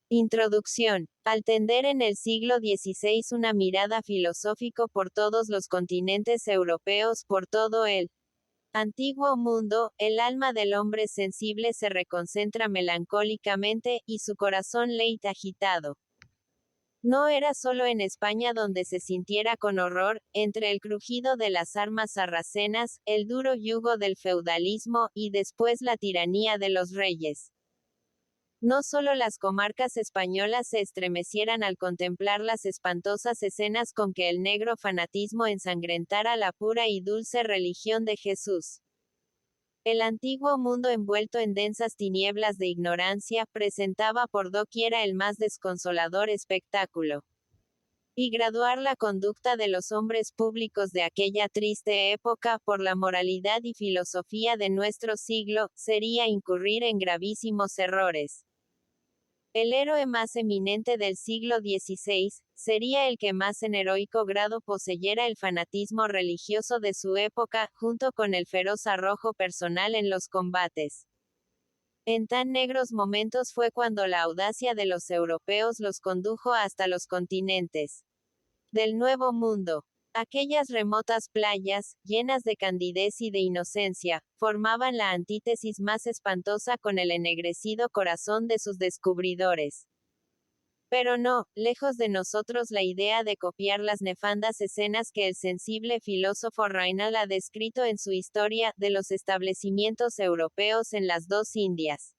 Introducción. Al tender en el siglo XVI una mirada filosófico por todos los continentes europeos, por todo el antiguo mundo, el alma del hombre sensible se reconcentra melancólicamente, y su corazón late agitado. No era solo en España donde se sintiera con horror, entre el crujido de las armas sarracenas, el duro yugo del feudalismo, y después la tiranía de los reyes. No solo las comarcas españolas se estremecieran al contemplar las espantosas escenas con que el negro fanatismo ensangrentara la pura y dulce religión de Jesús. El antiguo mundo envuelto en densas tinieblas de ignorancia, presentaba por doquiera el más desconsolador espectáculo. Y graduar la conducta de los hombres públicos de aquella triste época, por la moralidad y filosofía de nuestro siglo, sería incurrir en gravísimos errores. El héroe más eminente del siglo XVI, sería el que más en heroico grado poseyera el fanatismo religioso de su época, junto con el feroz arrojo personal en los combates. En tan negros momentos fue cuando la audacia de los europeos los condujo hasta los continentes del Nuevo Mundo. Aquellas remotas playas, llenas de candidez y de inocencia, formaban la antítesis más espantosa con el ennegrecido corazón de sus descubridores. Pero no, lejos de nosotros la idea de copiar las nefandas escenas que el sensible filósofo Raynal ha descrito en su historia, de los establecimientos europeos en las dos Indias.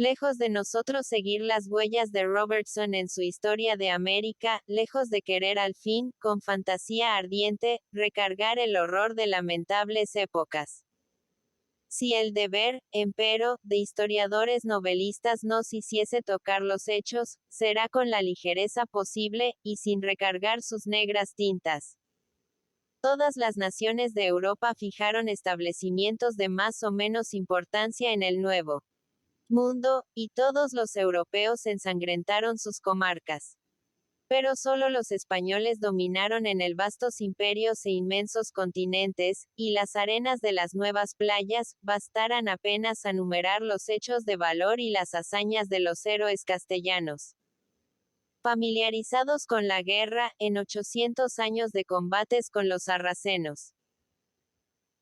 Lejos de nosotros seguir las huellas de Robertson en su Historia de América, lejos de querer al fin, con fantasía ardiente, recargar el horror de lamentables épocas. Si el deber, empero, de historiadores novelistas nos hiciese tocar los hechos, será con la ligereza posible, y sin recargar sus negras tintas. Todas las naciones de Europa fijaron establecimientos de más o menos importancia en el Nuevo Mundo, y todos los europeos ensangrentaron sus comarcas. Pero solo los españoles dominaron en el vastos imperios e inmensos continentes, y las arenas de las nuevas playas, bastaran apenas a numerar los hechos de valor y las hazañas de los héroes castellanos. Familiarizados con la guerra, en 800 años de combates con los sarracenos.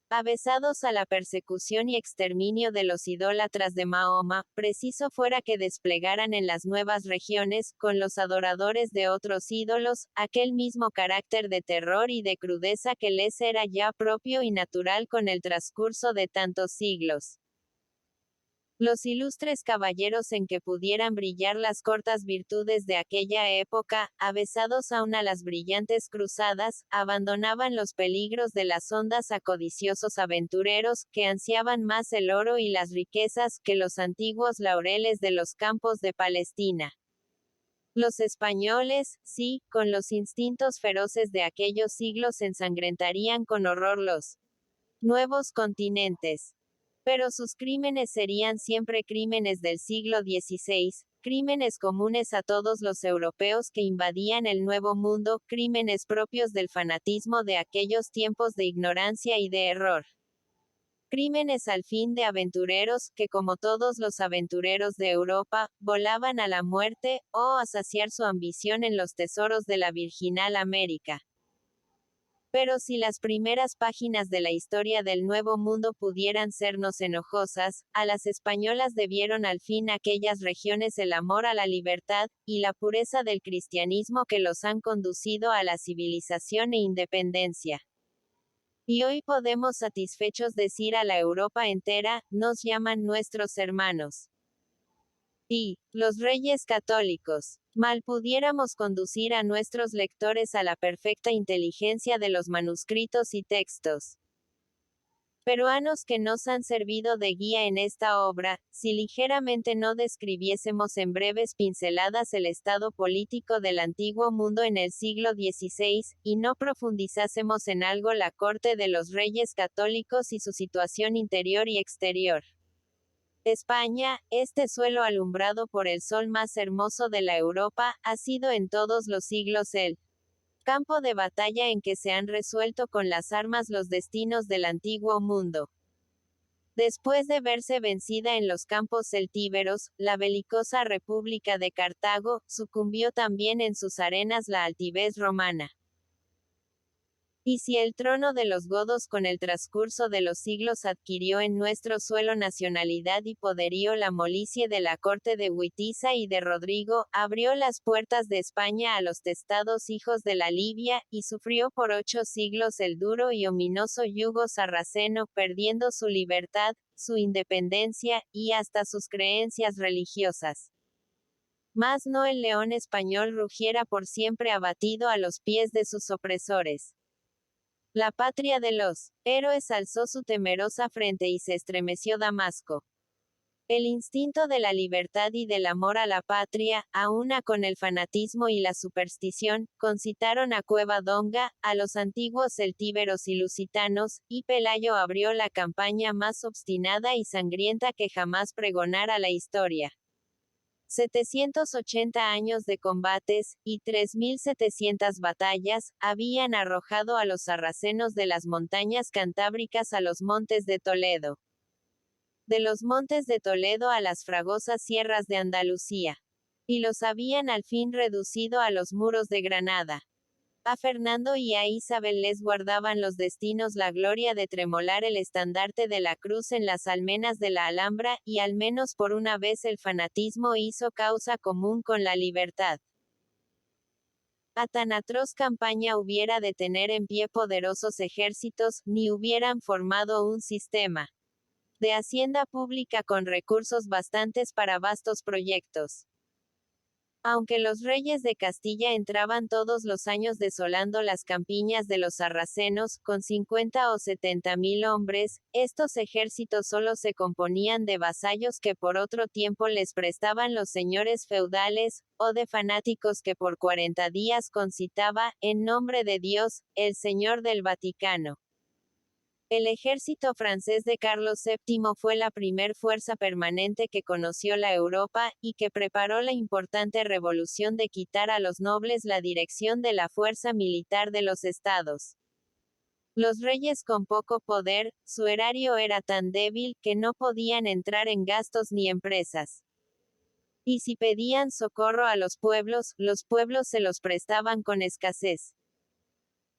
Avezados a la persecución y exterminio de los idólatras de Mahoma, preciso fuera que desplegaran en las nuevas regiones, con los adoradores de otros ídolos, aquel mismo carácter de terror y de crudeza que les era ya propio y natural con el transcurso de tantos siglos. Los ilustres caballeros en que pudieran brillar las cortas virtudes de aquella época, avezados aún a las brillantes cruzadas, abandonaban los peligros de las ondas a codiciosos aventureros, que ansiaban más el oro y las riquezas, que los antiguos laureles de los campos de Palestina. Los españoles, sí, con los instintos feroces de aquellos siglos ensangrentarían con horror los nuevos continentes. Pero sus crímenes serían siempre crímenes del siglo XVI, crímenes comunes a todos los europeos que invadían el Nuevo Mundo, crímenes propios del fanatismo de aquellos tiempos de ignorancia y de error. Crímenes al fin de aventureros, que como todos los aventureros de Europa, volaban a la muerte, o a saciar su ambición en los tesoros de la virginal América. Pero si las primeras páginas de la historia del Nuevo Mundo pudieran sernos enojosas, a las españolas debieron al fin aquellas regiones el amor a la libertad, y la pureza del cristianismo que los han conducido a la civilización e independencia. Y hoy podemos satisfechos decir a la Europa entera, nos llaman nuestros hermanos. Y, los reyes católicos, mal pudiéramos conducir a nuestros lectores a la perfecta inteligencia de los manuscritos y textos peruanos que nos han servido de guía en esta obra, si ligeramente no describiésemos en breves pinceladas el estado político del antiguo mundo en el siglo XVI, y no profundizásemos en algo la corte de los reyes católicos y su situación interior y exterior. España, este suelo alumbrado por el sol más hermoso de la Europa, ha sido en todos los siglos el campo de batalla en que se han resuelto con las armas los destinos del antiguo mundo. Después de verse vencida en los campos celtíberos, la belicosa República de Cartago, sucumbió también en sus arenas la altivez romana. Y si el trono de los godos con el transcurso de los siglos adquirió en nuestro suelo nacionalidad y poderío la molicie de la corte de Witiza y de Rodrigo, abrió las puertas de España a los testados hijos de la Libia, y sufrió por 8 siglos el duro y ominoso yugo sarraceno, perdiendo su libertad, su independencia, y hasta sus creencias religiosas. Mas no el león español rugiera por siempre abatido a los pies de sus opresores. La patria de los héroes alzó su temerosa frente y se estremeció Damasco. El instinto de la libertad y del amor a la patria, aúna con el fanatismo y la superstición, concitaron a Cueva Donga, a los antiguos celtíberos y lusitanos, y Pelayo abrió la campaña más obstinada y sangrienta que jamás pregonara la historia. 780 años de combates, y 3700 batallas, habían arrojado a los sarracenos de las montañas cantábricas a los montes de Toledo. De los montes de Toledo a las fragosas sierras de Andalucía. Y los habían al fin reducido a los muros de Granada. A Fernando y a Isabel les guardaban los destinos la gloria de tremolar el estandarte de la cruz en las almenas de la Alhambra, y al menos por una vez el fanatismo hizo causa común con la libertad. A tan atroz campaña hubiera de tener en pie poderosos ejércitos, ni hubieran formado un sistema de hacienda pública con recursos bastantes para vastos proyectos. Aunque los reyes de Castilla entraban todos los años desolando las campiñas de los sarracenos, con 50 o 70.000 hombres, estos ejércitos solo se componían de vasallos que por otro tiempo les prestaban los señores feudales, o de fanáticos que por 40 días concitaba, en nombre de Dios, el Señor del Vaticano. El ejército francés de Carlos VII fue la primer fuerza permanente que conoció la Europa, y que preparó la importante revolución de quitar a los nobles la dirección de la fuerza militar de los estados. Los reyes con poco poder, su erario era tan débil, que no podían entrar en gastos ni empresas. Y si pedían socorro a los pueblos se los prestaban con escasez.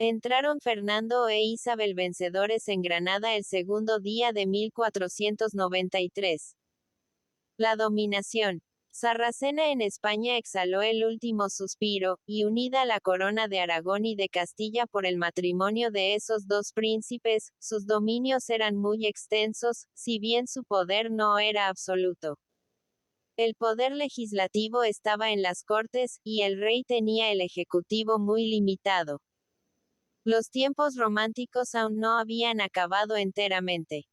Entraron Fernando e Isabel vencedores en Granada el segundo día de 1493. La dominación sarracena en España exhaló el último suspiro, y unida a la corona de Aragón y de Castilla por el matrimonio de esos dos príncipes, sus dominios eran muy extensos, si bien su poder no era absoluto. El poder legislativo estaba en las Cortes, y el rey tenía el ejecutivo muy limitado. Los tiempos románticos aún no habían acabado enteramente.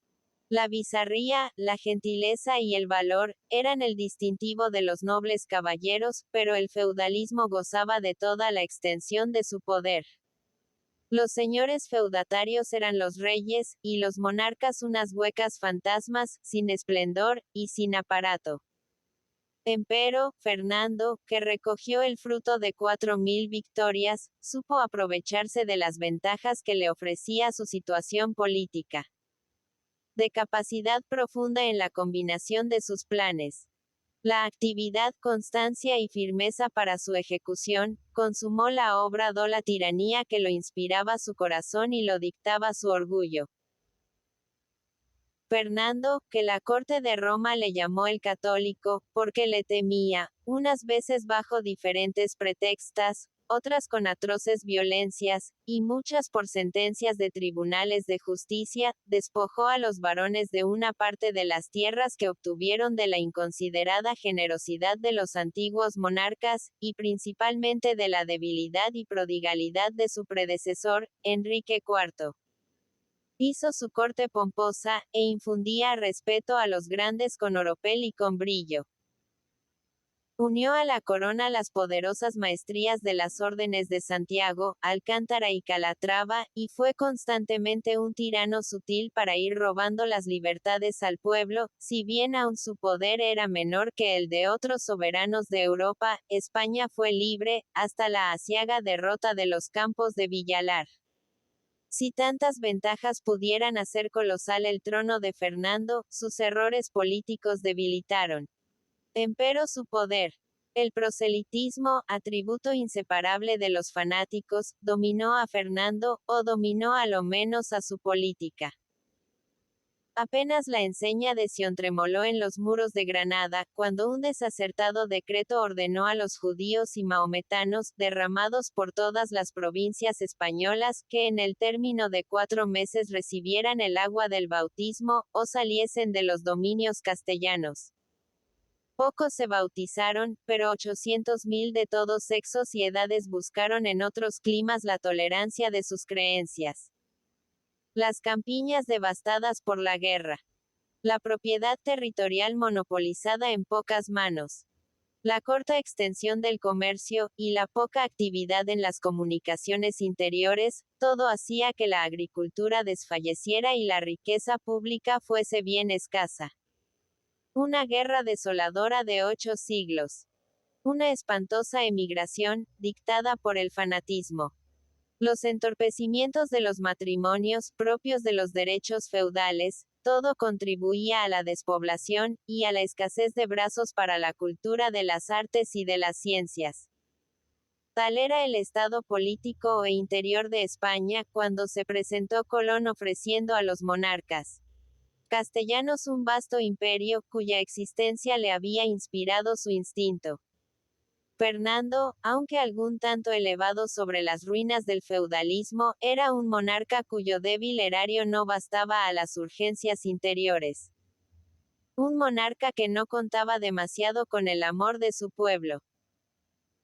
La bizarría, la gentileza y el valor, eran el distintivo de los nobles caballeros, pero el feudalismo gozaba de toda la extensión de su poder. Los señores feudatarios eran los reyes, y los monarcas unas huecas fantasmas, sin esplendor, y sin aparato. Empero, Fernando, que recogió el fruto de 4000 victorias, supo aprovecharse de las ventajas que le ofrecía su situación política. De capacidad profunda en la combinación de sus planes. La actividad, constancia y firmeza para su ejecución, consumó la obra do la tiranía que lo inspiraba su corazón y lo dictaba su orgullo. Fernando, que la corte de Roma le llamó el católico, porque le temía, unas veces bajo diferentes pretextas, otras con atroces violencias, y muchas por sentencias de tribunales de justicia, despojó a los varones de una parte de las tierras que obtuvieron de la inconsiderada generosidad de los antiguos monarcas, y principalmente de la debilidad y prodigalidad de su predecesor, Enrique IV. Hizo su corte pomposa, e infundía respeto a los grandes con oropel y con brillo. Unió a la corona las poderosas maestrías de las órdenes de Santiago, Alcántara y Calatrava, y fue constantemente un tirano sutil para ir robando las libertades al pueblo, si bien aún su poder era menor que el de otros soberanos de Europa. España fue libre, hasta la aciaga derrota de los campos de Villalar. Si tantas ventajas pudieran hacer colosal el trono de Fernando, sus errores políticos debilitaron empero su poder. El proselitismo, atributo inseparable de los fanáticos, dominó a Fernando, o dominó a lo menos a su política. Apenas la enseña de Sion tremoló en los muros de Granada, cuando un desacertado decreto ordenó a los judíos y mahometanos, derramados por todas las provincias españolas, que en el término de 4 meses recibieran el agua del bautismo, o saliesen de los dominios castellanos. Pocos se bautizaron, pero 800.000 de todos sexos y edades buscaron en otros climas la tolerancia de sus creencias. Las campiñas devastadas por la guerra. La propiedad territorial monopolizada en pocas manos. La corta extensión del comercio, y la poca actividad en las comunicaciones interiores, todo hacía que la agricultura desfalleciera y la riqueza pública fuese bien escasa. Una guerra desoladora de 8 siglos. Una espantosa emigración, dictada por el fanatismo. Los entorpecimientos de los matrimonios, propios de los derechos feudales, todo contribuía a la despoblación, y a la escasez de brazos para la cultura de las artes y de las ciencias. Tal era el estado político e interior de España, cuando se presentó Colón ofreciendo a los monarcas castellanos un vasto imperio, cuya existencia le había inspirado su instinto. Fernando, aunque algún tanto elevado sobre las ruinas del feudalismo, era un monarca cuyo débil erario no bastaba a las urgencias interiores. Un monarca que no contaba demasiado con el amor de su pueblo.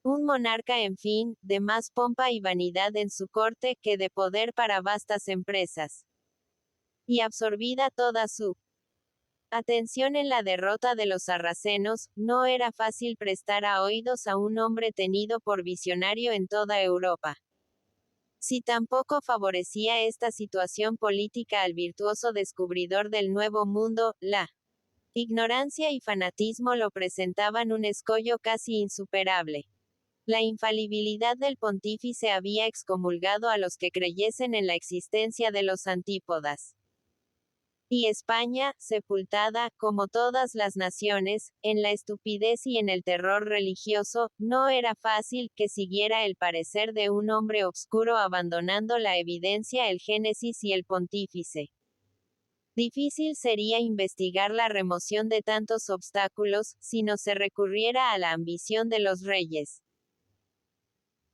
Un monarca, en fin, de más pompa y vanidad en su corte que de poder para vastas empresas. Y absorbida toda su atención en la derrota de los sarracenos, no era fácil prestar a oídos a un hombre tenido por visionario en toda Europa. Si tampoco favorecía esta situación política al virtuoso descubridor del Nuevo Mundo, la ignorancia y fanatismo lo presentaban un escollo casi insuperable. La infalibilidad del pontífice había excomulgado a los que creyesen en la existencia de los antípodas. Y España, sepultada, como todas las naciones, en la estupidez y en el terror religioso, no era fácil que siguiera el parecer de un hombre obscuro abandonando la evidencia, el Génesis y el pontífice. Difícil sería investigar la remoción de tantos obstáculos, si no se recurriera a la ambición de los reyes.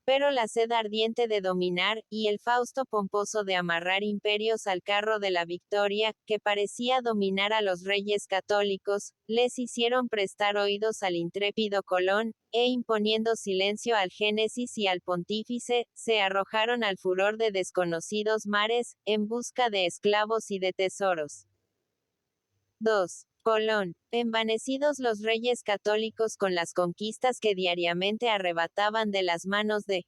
Pero la sed ardiente de dominar, y el fausto pomposo de amarrar imperios al carro de la victoria, que parecía dominar a los reyes católicos, les hicieron prestar oídos al intrépido Colón, e imponiendo silencio al Génesis y al pontífice, se arrojaron al furor de desconocidos mares, en busca de esclavos y de tesoros. 2. Colón. Envanecidos los reyes católicos con las conquistas que diariamente arrebataban de las manos de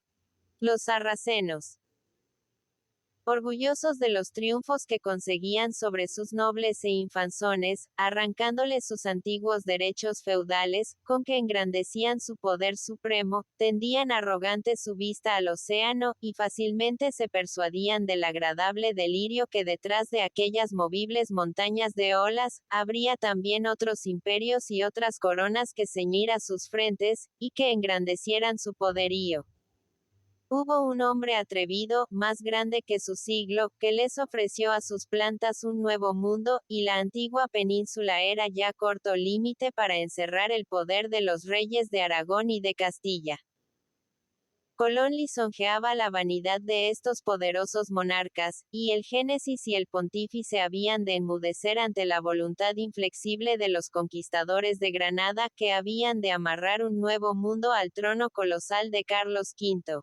los sarracenos. Orgullosos de los triunfos que conseguían sobre sus nobles e infanzones, arrancándoles sus antiguos derechos feudales, con que engrandecían su poder supremo, tendían arrogante su vista al océano, y fácilmente se persuadían del agradable delirio que detrás de aquellas movibles montañas de olas, habría también otros imperios y otras coronas que ceñir a sus frentes, y que engrandecieran su poderío. Hubo un hombre atrevido, más grande que su siglo, que les ofreció a sus plantas un nuevo mundo, y la antigua península era ya corto límite para encerrar el poder de los reyes de Aragón y de Castilla. Colón lisonjeaba la vanidad de estos poderosos monarcas, y el Génesis y el pontífice habían de enmudecer ante la voluntad inflexible de los conquistadores de Granada, que habían de amarrar un nuevo mundo al trono colosal de Carlos V.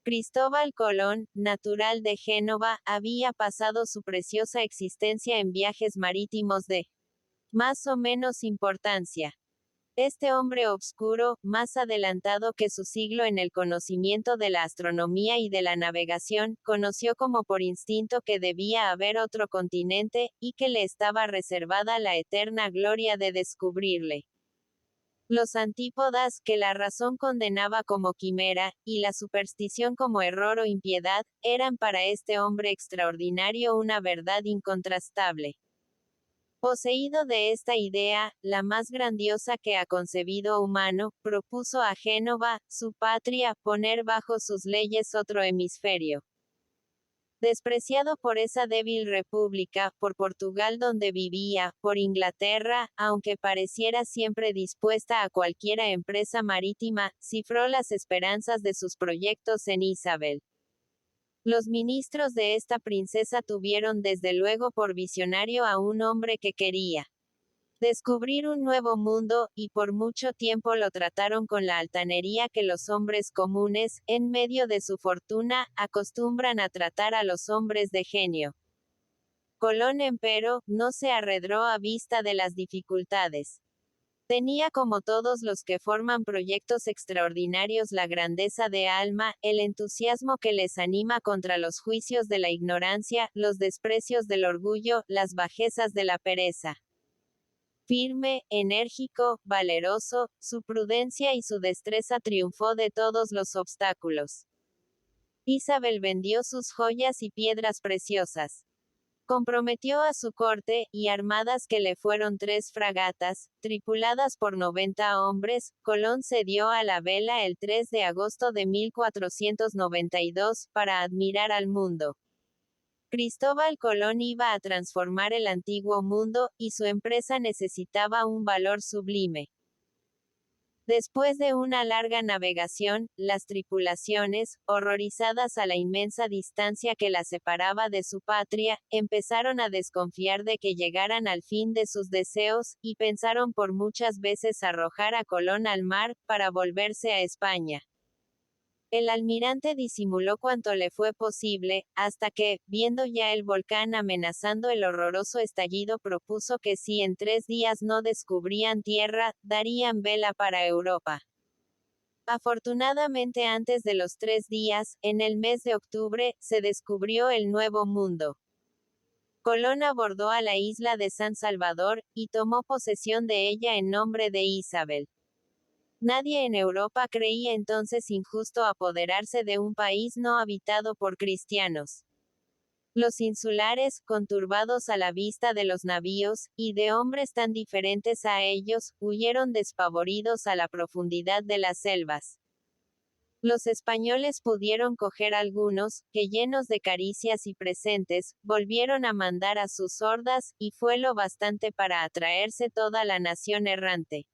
Cristóbal Colón, natural de Génova, había pasado su preciosa existencia en viajes marítimos de más o menos importancia. Este hombre obscuro, más adelantado que su siglo en el conocimiento de la astronomía y de la navegación, conoció como por instinto que debía haber otro continente, y que le estaba reservada la eterna gloria de descubrirle. Los antípodas, que la razón condenaba como quimera, y la superstición como error o impiedad, eran para este hombre extraordinario una verdad incontrastable. Poseído de esta idea, la más grandiosa que ha concebido humano, propuso a Génova, su patria, poner bajo sus leyes otro hemisferio. Despreciado por esa débil república, por Portugal donde vivía, por Inglaterra, aunque pareciera siempre dispuesta a cualquiera empresa marítima, cifró las esperanzas de sus proyectos en Isabel. Los ministros de esta princesa tuvieron desde luego por visionario a un hombre que quería descubrir un nuevo mundo, y por mucho tiempo lo trataron con la altanería que los hombres comunes, en medio de su fortuna, acostumbran a tratar a los hombres de genio. Colón, empero, no se arredró a vista de las dificultades. Tenía como todos los que forman proyectos extraordinarios la grandeza de alma, el entusiasmo que les anima contra los juicios de la ignorancia, los desprecios del orgullo, las bajezas de la pereza. Firme, enérgico, valeroso, su prudencia y su destreza triunfó de todos los obstáculos. Isabel vendió sus joyas y piedras preciosas. Comprometió a su corte, y armadas que le fueron 3 fragatas, tripuladas por 90 hombres, Colón se dio a la vela el 3 de agosto de 1492, para admirar al mundo. Cristóbal Colón iba a transformar el antiguo mundo, y su empresa necesitaba un valor sublime. Después de una larga navegación, las tripulaciones, horrorizadas a la inmensa distancia que las separaba de su patria, empezaron a desconfiar de que llegaran al fin de sus deseos, y pensaron por muchas veces arrojar a Colón al mar, para volverse a España. El almirante disimuló cuanto le fue posible, hasta que, viendo ya el volcán amenazando el horroroso estallido, propuso que si en 3 días no descubrían tierra, darían vela para Europa. Afortunadamente antes de los 3 días, en el mes de octubre, se descubrió el Nuevo Mundo. Colón abordó a la isla de San Salvador, y tomó posesión de ella en nombre de Isabel. Nadie en Europa creía entonces injusto apoderarse de un país no habitado por cristianos. Los insulares, conturbados a la vista de los navíos, y de hombres tan diferentes a ellos, huyeron despavoridos a la profundidad de las selvas. Los españoles pudieron coger algunos, que llenos de caricias y presentes, volvieron a mandar a sus hordas, y fue lo bastante para atraerse toda la nación errante.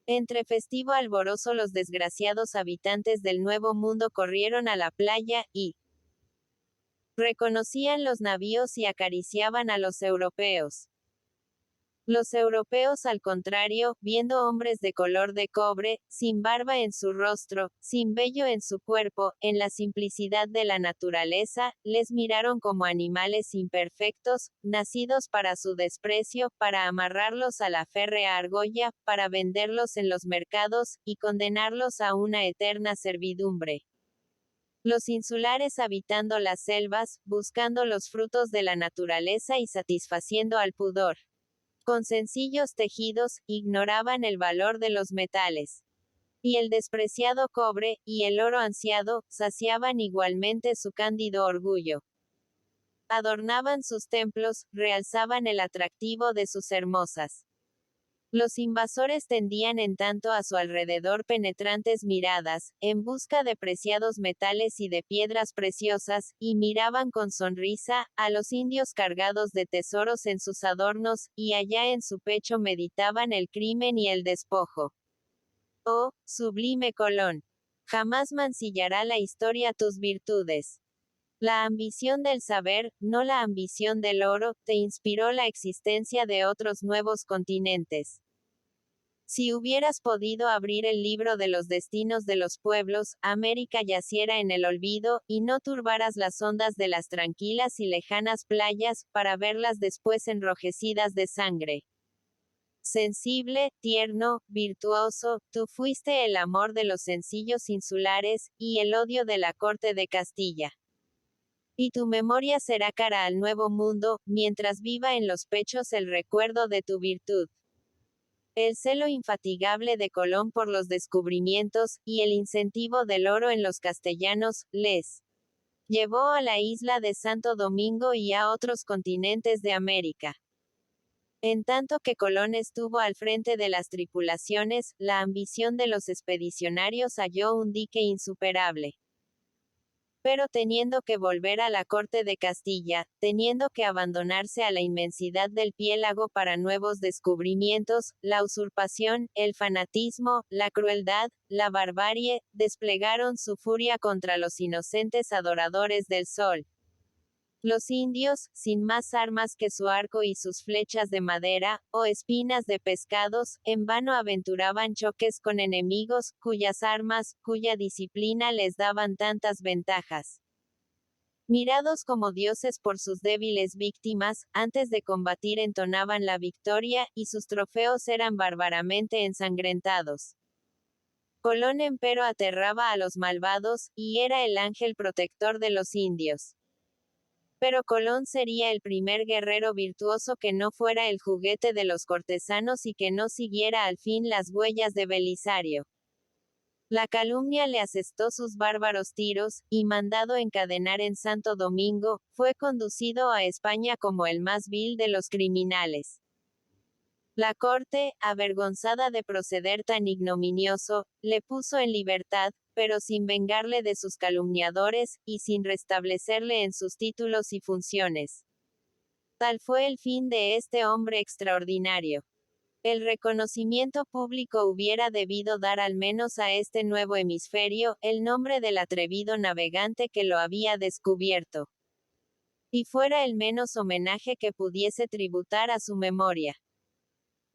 Entre festivo alborozo los desgraciados habitantes del Nuevo Mundo corrieron a la playa, y reconocían los navíos y acariciaban a los europeos. Los europeos, al contrario, viendo hombres de color de cobre, sin barba en su rostro, sin vello en su cuerpo, en la simplicidad de la naturaleza, les miraron como animales imperfectos, nacidos para su desprecio, para amarrarlos a la férrea argolla, para venderlos en los mercados, y condenarlos a una eterna servidumbre. Los insulares habitando las selvas, buscando los frutos de la naturaleza y satisfaciendo al pudor. Con sencillos tejidos, ignoraban el valor de los metales. Y el despreciado cobre, y el oro ansiado, saciaban igualmente su cándido orgullo. Adornaban sus templos, realzaban el atractivo de sus hermosas. Los invasores tendían en tanto a su alrededor penetrantes miradas, en busca de preciados metales y de piedras preciosas, y miraban con sonrisa, a los indios cargados de tesoros en sus adornos, y allá en su pecho meditaban el crimen y el despojo. Oh, sublime Colón. Jamás mancillará la historia tus virtudes. La ambición del saber, no la ambición del oro, te inspiró la existencia de otros nuevos continentes. Si hubieras podido abrir el libro de los destinos de los pueblos, América yaciera en el olvido, y no turbaras las ondas de las tranquilas y lejanas playas, para verlas después enrojecidas de sangre. Sensible, tierno, virtuoso, tú fuiste el amor de los sencillos insulares, y el odio de la corte de Castilla. Y tu memoria será cara al Nuevo Mundo, mientras viva en los pechos el recuerdo de tu virtud. El celo infatigable de Colón por los descubrimientos, y el incentivo del oro en los castellanos, les llevó a la isla de Santo Domingo y a otros continentes de América. En tanto que Colón estuvo al frente de las tripulaciones, la ambición de los expedicionarios halló un dique insuperable. Pero teniendo que volver a la corte de Castilla, teniendo que abandonarse a la inmensidad del piélago para nuevos descubrimientos, la usurpación, el fanatismo, la crueldad, la barbarie, desplegaron su furia contra los inocentes adoradores del sol. Los indios, sin más armas que su arco y sus flechas de madera, o espinas de pescados, en vano aventuraban choques con enemigos, cuyas armas, cuya disciplina les daban tantas ventajas. Mirados como dioses por sus débiles víctimas, antes de combatir entonaban la victoria, y sus trofeos eran bárbaramente ensangrentados. Colón empero aterraba a los malvados, y era el ángel protector de los indios. Pero Colón sería el primer guerrero virtuoso que no fuera el juguete de los cortesanos y que no siguiera al fin las huellas de Belisario. La calumnia le asestó sus bárbaros tiros, y mandado encadenar en Santo Domingo, fue conducido a España como el más vil de los criminales. La corte, avergonzada de proceder tan ignominioso, le puso en libertad, pero sin vengarle de sus calumniadores, y sin restablecerle en sus títulos y funciones. Tal fue el fin de este hombre extraordinario. El reconocimiento público hubiera debido dar al menos a este nuevo hemisferio, el nombre del atrevido navegante que lo había descubierto. Y fuera el menos homenaje que pudiese tributar a su memoria.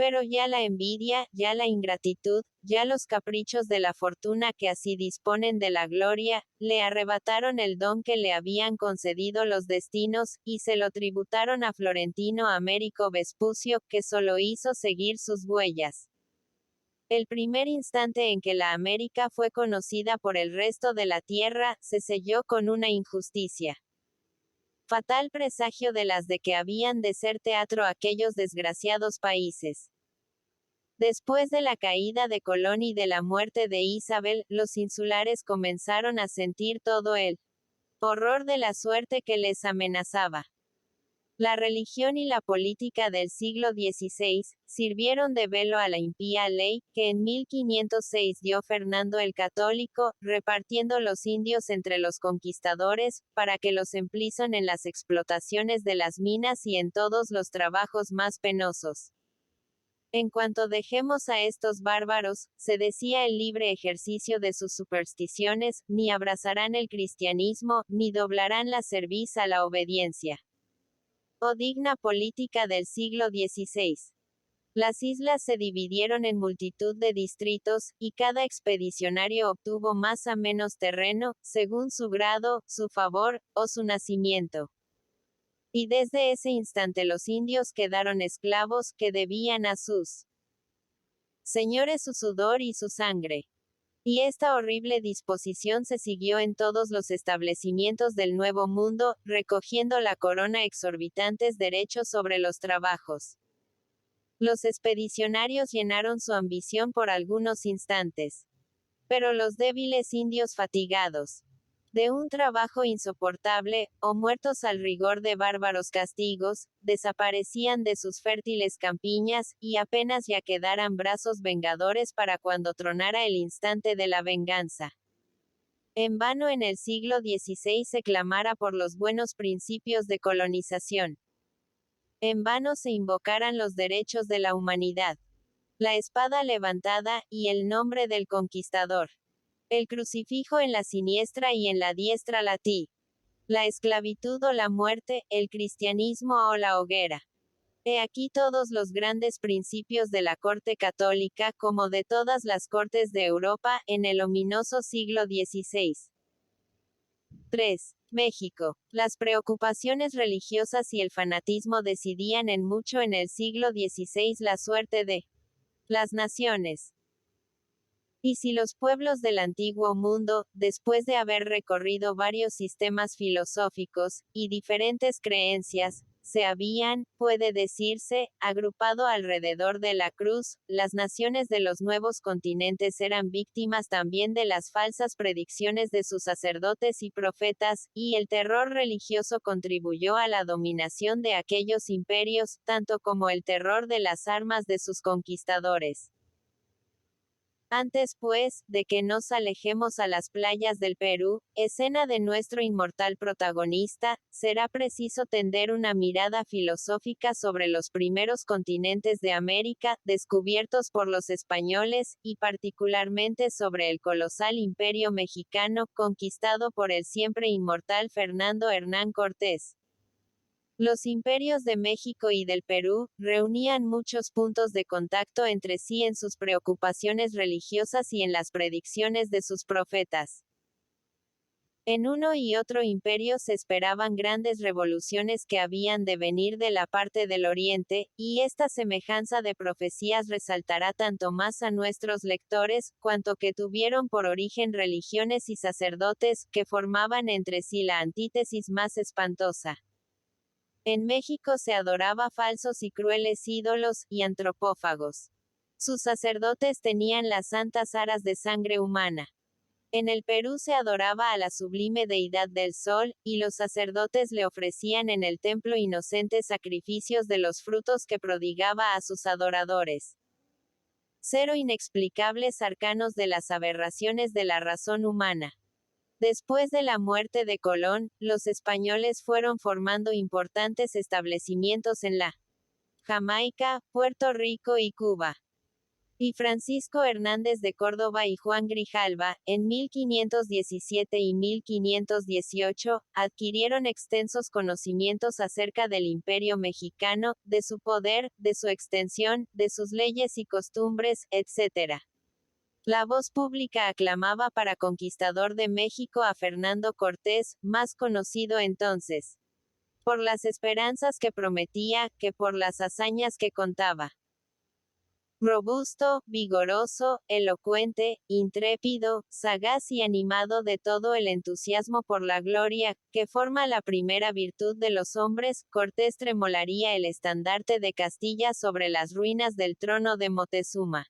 Pero ya la envidia, ya la ingratitud, ya los caprichos de la fortuna que así disponen de la gloria, le arrebataron el don que le habían concedido los destinos, y se lo tributaron a Florentino Américo Vespucio, que solo hizo seguir sus huellas. El primer instante en que la América fue conocida por el resto de la tierra, se selló con una injusticia. Fatal presagio de las de que habían de ser teatro aquellos desgraciados países. Después de la caída de Colón y de la muerte de Isabel, los insulares comenzaron a sentir todo el horror de la suerte que les amenazaba. La religión y la política del siglo XVI sirvieron de velo a la impía ley que en 1506 dio Fernando el Católico, repartiendo los indios entre los conquistadores, para que los empleasen en las explotaciones de las minas y en todos los trabajos más penosos. En cuanto dejemos a estos bárbaros, se decía el libre ejercicio de sus supersticiones, ni abrazarán el cristianismo, ni doblarán la cerviz a la obediencia. Oh digna política del siglo XVI. Las islas se dividieron en multitud de distritos, y cada expedicionario obtuvo más o menos terreno, según su grado, su favor, o su nacimiento. Y desde ese instante los indios quedaron esclavos, que debían a sus señores su sudor y su sangre. Y esta horrible disposición se siguió en todos los establecimientos del Nuevo Mundo, recogiendo la corona exorbitantes derechos sobre los trabajos. Los expedicionarios llenaron su ambición por algunos instantes. Pero los débiles indios fatigados de un trabajo insoportable, o muertos al rigor de bárbaros castigos, desaparecían de sus fértiles campiñas, y apenas ya quedaran brazos vengadores para cuando tronara el instante de la venganza. En vano en el siglo XVI se clamara por los buenos principios de colonización. En vano se invocaran los derechos de la humanidad. La espada levantada, y el nombre del conquistador. El crucifijo en la siniestra y en la diestra latí. La esclavitud o la muerte, el cristianismo o la hoguera. He aquí todos los grandes principios de la corte católica, como de todas las cortes de Europa, en el ominoso siglo XVI. 3. México. Las preocupaciones religiosas y el fanatismo decidían en mucho en el siglo XVI la suerte de las naciones. Y si los pueblos del antiguo mundo, después de haber recorrido varios sistemas filosóficos, y diferentes creencias, se habían, puede decirse, agrupado alrededor de la cruz, las naciones de los nuevos continentes eran víctimas también de las falsas predicciones de sus sacerdotes y profetas, y el terror religioso contribuyó a la dominación de aquellos imperios, tanto como el terror de las armas de sus conquistadores. Antes pues, de que nos alejemos a las playas del Perú, escena de nuestro inmortal protagonista, será preciso tender una mirada filosófica sobre los primeros continentes de América, descubiertos por los españoles, y particularmente sobre el colosal imperio mexicano, conquistado por el siempre inmortal Fernando Hernán Cortés. Los imperios de México y del Perú reunían muchos puntos de contacto entre sí en sus preocupaciones religiosas y en las predicciones de sus profetas. En uno y otro imperio se esperaban grandes revoluciones que habían de venir de la parte del Oriente, y esta semejanza de profecías resaltará tanto más a nuestros lectores, cuanto que tuvieron por origen religiones y sacerdotes, que formaban entre sí la antítesis más espantosa. En México se adoraba falsos y crueles ídolos, y antropófagos. Sus sacerdotes tenían las santas aras de sangre humana. En el Perú se adoraba a la sublime deidad del sol, y los sacerdotes le ofrecían en el templo inocentes sacrificios de los frutos que prodigaba a sus adoradores. Cero inexplicables arcanos de las aberraciones de la razón humana. Después de la muerte de Colón, los españoles fueron formando importantes establecimientos en la Jamaica, Puerto Rico y Cuba. Y Francisco Hernández de Córdoba y Juan Grijalva, en 1517 y 1518, adquirieron extensos conocimientos acerca del imperio mexicano, de su poder, de su extensión, de sus leyes y costumbres, etc. La voz pública aclamaba para conquistador de México a Fernando Cortés, más conocido entonces por las esperanzas que prometía, que por las hazañas que contaba. Robusto, vigoroso, elocuente, intrépido, sagaz y animado de todo el entusiasmo por la gloria, que forma la primera virtud de los hombres, Cortés tremolaría el estandarte de Castilla sobre las ruinas del trono de Moctezuma.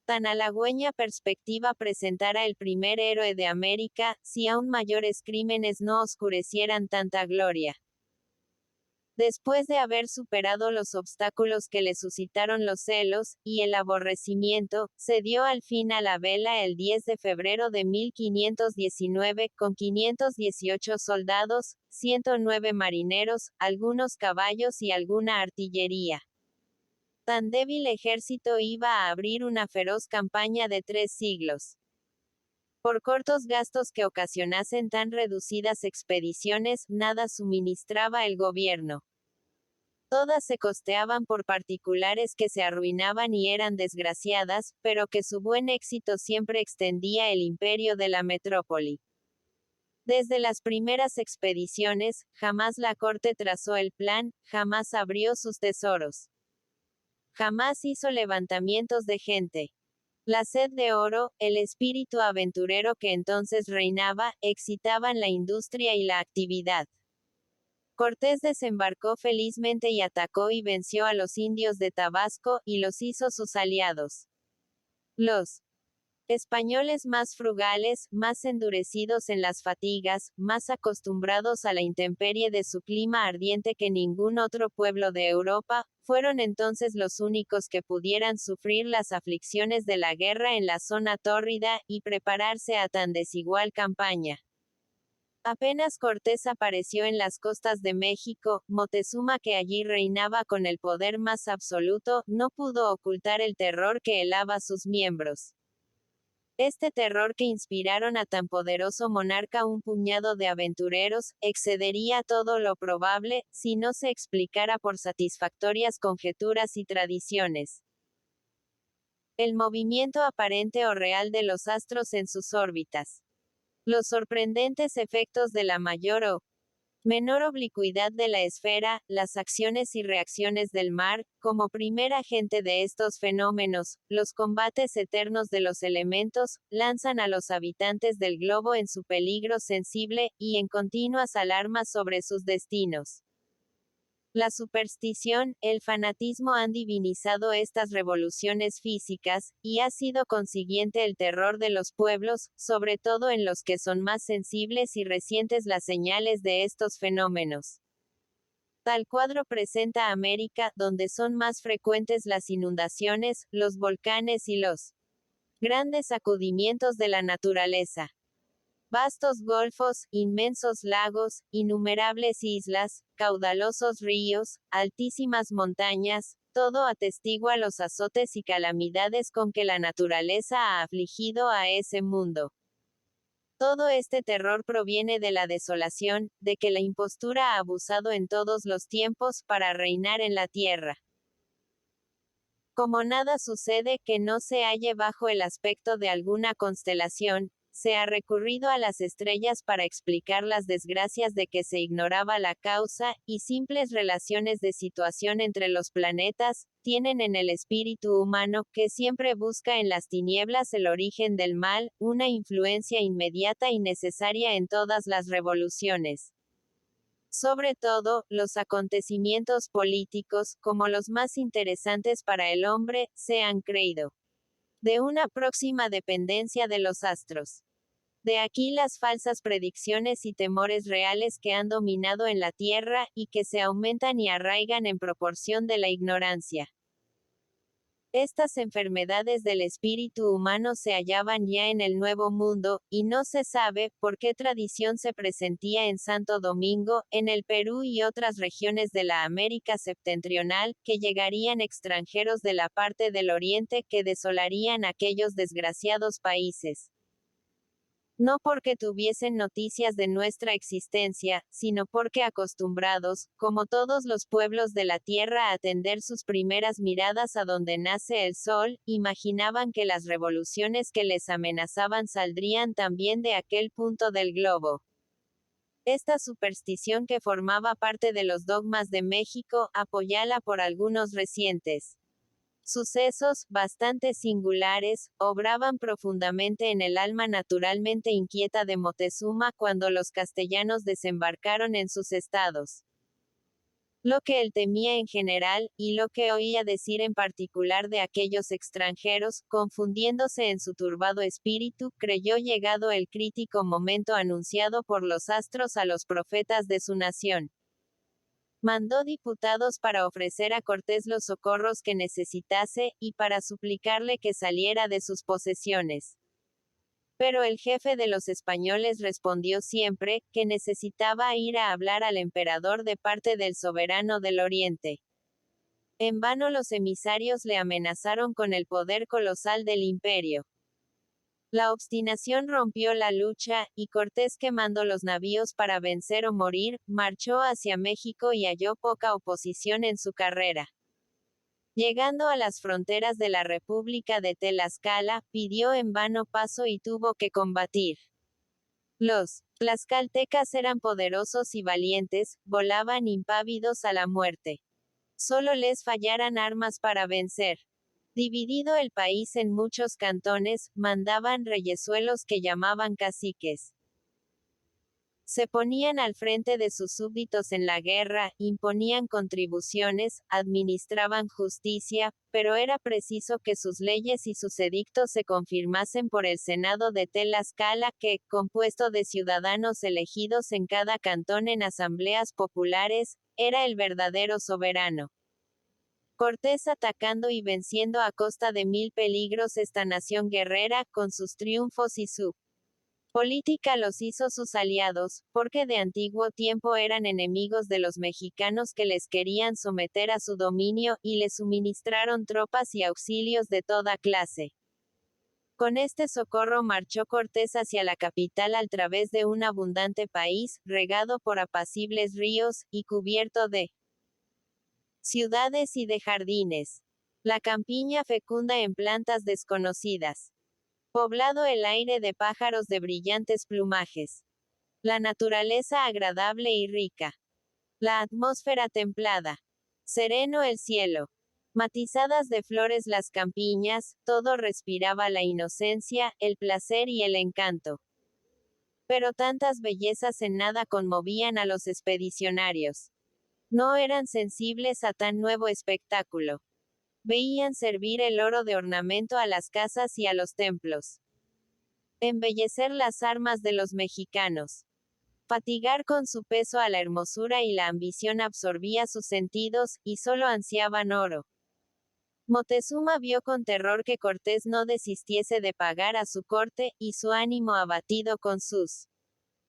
Tan halagüeña perspectiva presentara el primer héroe de América, si aún mayores crímenes no oscurecieran tanta gloria. Después de haber superado los obstáculos que le suscitaron los celos, y el aborrecimiento, se dio al fin a la vela el 10 de febrero de 1519, con 518 soldados, 109 marineros, algunos caballos y alguna artillería. Tan débil ejército iba a abrir una feroz campaña de 3 siglos. Por cortos gastos que ocasionasen tan reducidas expediciones, nada suministraba el gobierno. Todas se costeaban por particulares que se arruinaban y eran desgraciadas, pero que su buen éxito siempre extendía el imperio de la metrópoli. Desde las primeras expediciones, jamás la corte trazó el plan, jamás abrió sus tesoros. Jamás hizo levantamientos de gente. La sed de oro, el espíritu aventurero que entonces reinaba, excitaban la industria y la actividad. Cortés desembarcó felizmente y atacó y venció a los indios de Tabasco, y los hizo sus aliados. Los españoles más frugales, más endurecidos en las fatigas, más acostumbrados a la intemperie de su clima ardiente que ningún otro pueblo de Europa, fueron entonces los únicos que pudieran sufrir las aflicciones de la guerra en la zona tórrida, y prepararse a tan desigual campaña. Apenas Cortés apareció en las costas de México, Moctezuma, que allí reinaba con el poder más absoluto, no pudo ocultar el terror que helaba sus miembros. Este terror que inspiraron a tan poderoso monarca un puñado de aventureros, excedería todo lo probable, si no se explicara por satisfactorias conjeturas y tradiciones. El movimiento aparente o real de los astros en sus órbitas. Los sorprendentes efectos de la mayor o Menor oblicuidad de la esfera, las acciones y reacciones del mar, como primer agente de estos fenómenos, los combates eternos de los elementos, lanzan a los habitantes del globo en su peligro sensible, y en continuas alarmas sobre sus destinos. La superstición, el fanatismo han divinizado estas revoluciones físicas, y ha sido consiguiente el terror de los pueblos, sobre todo en los que son más sensibles y recientes las señales de estos fenómenos. Tal cuadro presenta América, donde son más frecuentes las inundaciones, los volcanes y los grandes sacudimientos de la naturaleza. Vastos golfos, inmensos lagos, innumerables islas, caudalosos ríos, altísimas montañas, todo atestigua los azotes y calamidades con que la naturaleza ha afligido a ese mundo. Todo este terror proviene de la desolación, de que la impostura ha abusado en todos los tiempos para reinar en la tierra. Como nada sucede que no se halle bajo el aspecto de alguna constelación, se ha recurrido a las estrellas para explicar las desgracias de que se ignoraba la causa, y simples relaciones de situación entre los planetas, tienen en el espíritu humano, que siempre busca en las tinieblas el origen del mal, una influencia inmediata y necesaria en todas las revoluciones. Sobre todo, los acontecimientos políticos, como los más interesantes para el hombre, se han creído de una próxima dependencia de los astros. De aquí las falsas predicciones y temores reales que han dominado en la tierra, y que se aumentan y arraigan en proporción de la ignorancia. Estas enfermedades del espíritu humano se hallaban ya en el Nuevo Mundo, y no se sabe, por qué tradición se presentía en Santo Domingo, en el Perú y otras regiones de la América septentrional, que llegarían extranjeros de la parte del Oriente que desolarían aquellos desgraciados países. No porque tuviesen noticias de nuestra existencia, sino porque acostumbrados, como todos los pueblos de la tierra a tender sus primeras miradas a donde nace el sol, imaginaban que las revoluciones que les amenazaban saldrían también de aquel punto del globo. Esta superstición, que formaba parte de los dogmas de México, apoyada por algunos recientes sucesos, bastante singulares, obraban profundamente en el alma naturalmente inquieta de Moctezuma cuando los castellanos desembarcaron en sus estados. Lo que él temía en general, y lo que oía decir en particular de aquellos extranjeros, confundiéndose en su turbado espíritu, creyó llegado el crítico momento anunciado por los astros a los profetas de su nación. Mandó diputados para ofrecer a Cortés los socorros que necesitase, y para suplicarle que saliera de sus posesiones. Pero el jefe de los españoles respondió siempre, que necesitaba ir a hablar al emperador de parte del soberano del Oriente. En vano los emisarios le amenazaron con el poder colosal del imperio. La obstinación rompió la lucha, y Cortés, quemando los navíos para vencer o morir, marchó hacia México y halló poca oposición en su carrera. Llegando a las fronteras de la República de Tlaxcala, pidió en vano paso y tuvo que combatir. Los tlaxcaltecas eran poderosos y valientes, volaban impávidos a la muerte. Solo les fallaran armas para vencer. Dividido el país en muchos cantones, mandaban reyezuelos que llamaban caciques. Se ponían al frente de sus súbditos en la guerra, imponían contribuciones, administraban justicia, pero era preciso que sus leyes y sus edictos se confirmasen por el Senado de Tlaxcala que, compuesto de ciudadanos elegidos en cada cantón en asambleas populares, era el verdadero soberano. Cortés, atacando y venciendo a costa de 1000 peligros esta nación guerrera, con sus triunfos y su política los hizo sus aliados, porque de antiguo tiempo eran enemigos de los mexicanos que les querían someter a su dominio, y les suministraron tropas y auxilios de toda clase. Con este socorro marchó Cortés hacia la capital al través de un abundante país, regado por apacibles ríos, y cubierto de ciudades y de jardines. La campiña fecunda en plantas desconocidas. Poblado el aire de pájaros de brillantes plumajes. La naturaleza agradable y rica. La atmósfera templada. Sereno el cielo. Matizadas de flores las campiñas, todo respiraba la inocencia, el placer y el encanto. Pero tantas bellezas en nada conmovían a los expedicionarios. No eran sensibles a tan nuevo espectáculo. Veían servir el oro de ornamento a las casas y a los templos. Embellecer las armas de los mexicanos. Fatigar con su peso a la hermosura y la ambición absorbía sus sentidos, y solo ansiaban oro. Moctezuma vio con terror que Cortés no desistiese de pagar a su corte, y su ánimo abatido con sus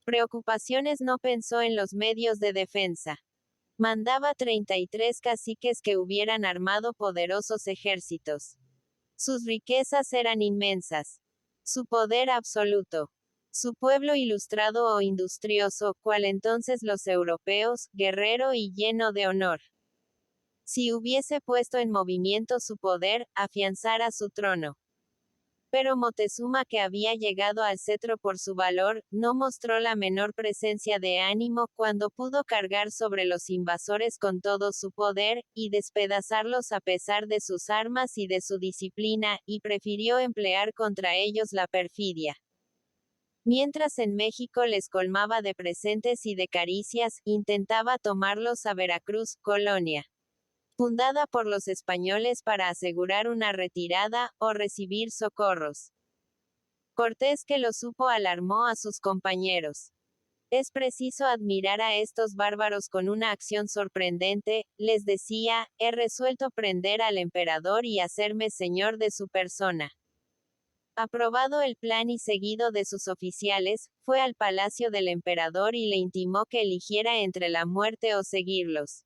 preocupaciones no pensó en los medios de defensa. Mandaba 33 caciques que hubieran armado poderosos ejércitos. Sus riquezas eran inmensas. Su poder absoluto. Su pueblo ilustrado o industrioso, cual entonces los europeos, guerrero y lleno de honor. Si hubiese puesto en movimiento su poder, afianzara su trono. Pero Moctezuma, que había llegado al cetro por su valor, no mostró la menor presencia de ánimo cuando pudo cargar sobre los invasores con todo su poder, y despedazarlos a pesar de sus armas y de su disciplina, y prefirió emplear contra ellos la perfidia. Mientras en México les colmaba de presentes y de caricias, intentaba tomarlos a Veracruz, colonia fundada por los españoles para asegurar una retirada, o recibir socorros. Cortés, que lo supo, alarmó a sus compañeros. Es preciso admirar a estos bárbaros con una acción sorprendente, les decía, he resuelto prender al emperador y hacerme señor de su persona. Aprobado el plan y seguido de sus oficiales, fue al palacio del emperador y le intimó que eligiera entre la muerte o seguirlos.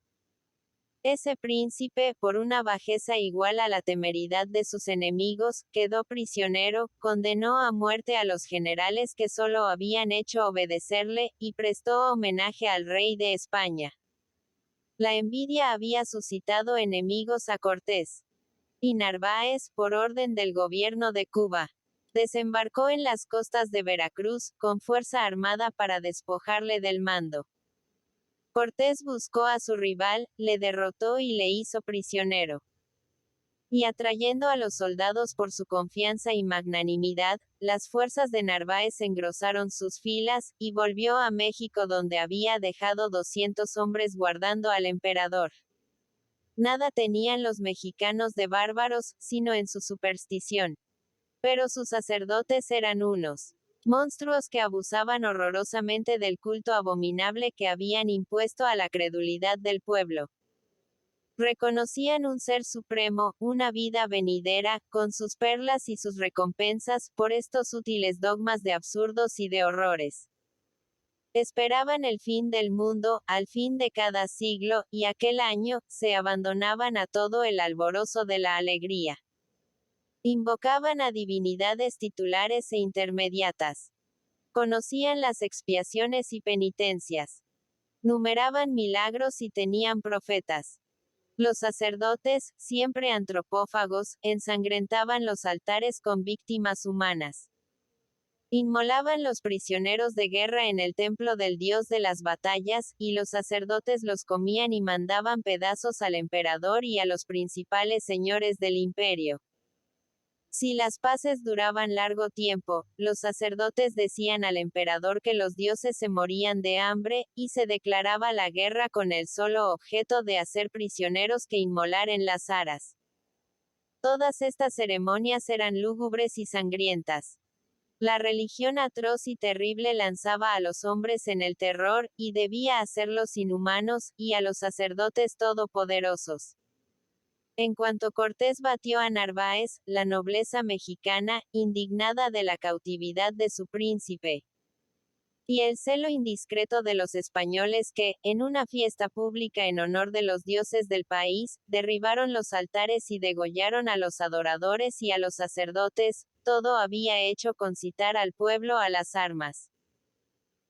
Ese príncipe, por una bajeza igual a la temeridad de sus enemigos, quedó prisionero, condenó a muerte a los generales que solo habían hecho obedecerle, y prestó homenaje al rey de España. La envidia había suscitado enemigos a Cortés. Y Narváez, por orden del gobierno de Cuba, desembarcó en las costas de Veracruz, con fuerza armada para despojarle del mando. Cortés buscó a su rival, le derrotó y le hizo prisionero. Y atrayendo a los soldados por su confianza y magnanimidad, las fuerzas de Narváez engrosaron sus filas, y volvió a México donde había dejado 200 hombres guardando al emperador. Nada tenían los mexicanos de bárbaros, sino en su superstición. Pero sus sacerdotes eran unos monstruos que abusaban horrorosamente del culto abominable que habían impuesto a la credulidad del pueblo. Reconocían un ser supremo, una vida venidera, con sus perlas y sus recompensas, por estos útiles dogmas de absurdos y de horrores. Esperaban el fin del mundo, al fin de cada siglo, y aquel año, se abandonaban a todo el alborozo de la alegría. Invocaban a divinidades titulares e intermediatas. Conocían las expiaciones y penitencias. Numeraban milagros y tenían profetas. Los sacerdotes, siempre antropófagos, ensangrentaban los altares con víctimas humanas. Inmolaban los prisioneros de guerra en el templo del dios de las batallas, y los sacerdotes los comían y mandaban pedazos al emperador y a los principales señores del imperio. Si las paces duraban largo tiempo, los sacerdotes decían al emperador que los dioses se morían de hambre, y se declaraba la guerra con el solo objeto de hacer prisioneros que inmolar en las aras. Todas estas ceremonias eran lúgubres y sangrientas. La religión atroz y terrible lanzaba a los hombres en el terror, y debía hacerlos inhumanos, y a los sacerdotes todopoderosos. En cuanto Cortés batió a Narváez, la nobleza mexicana, indignada de la cautividad de su príncipe, y el celo indiscreto de los españoles que, en una fiesta pública en honor de los dioses del país, derribaron los altares y degollaron a los adoradores y a los sacerdotes, todo había hecho concitar al pueblo a las armas.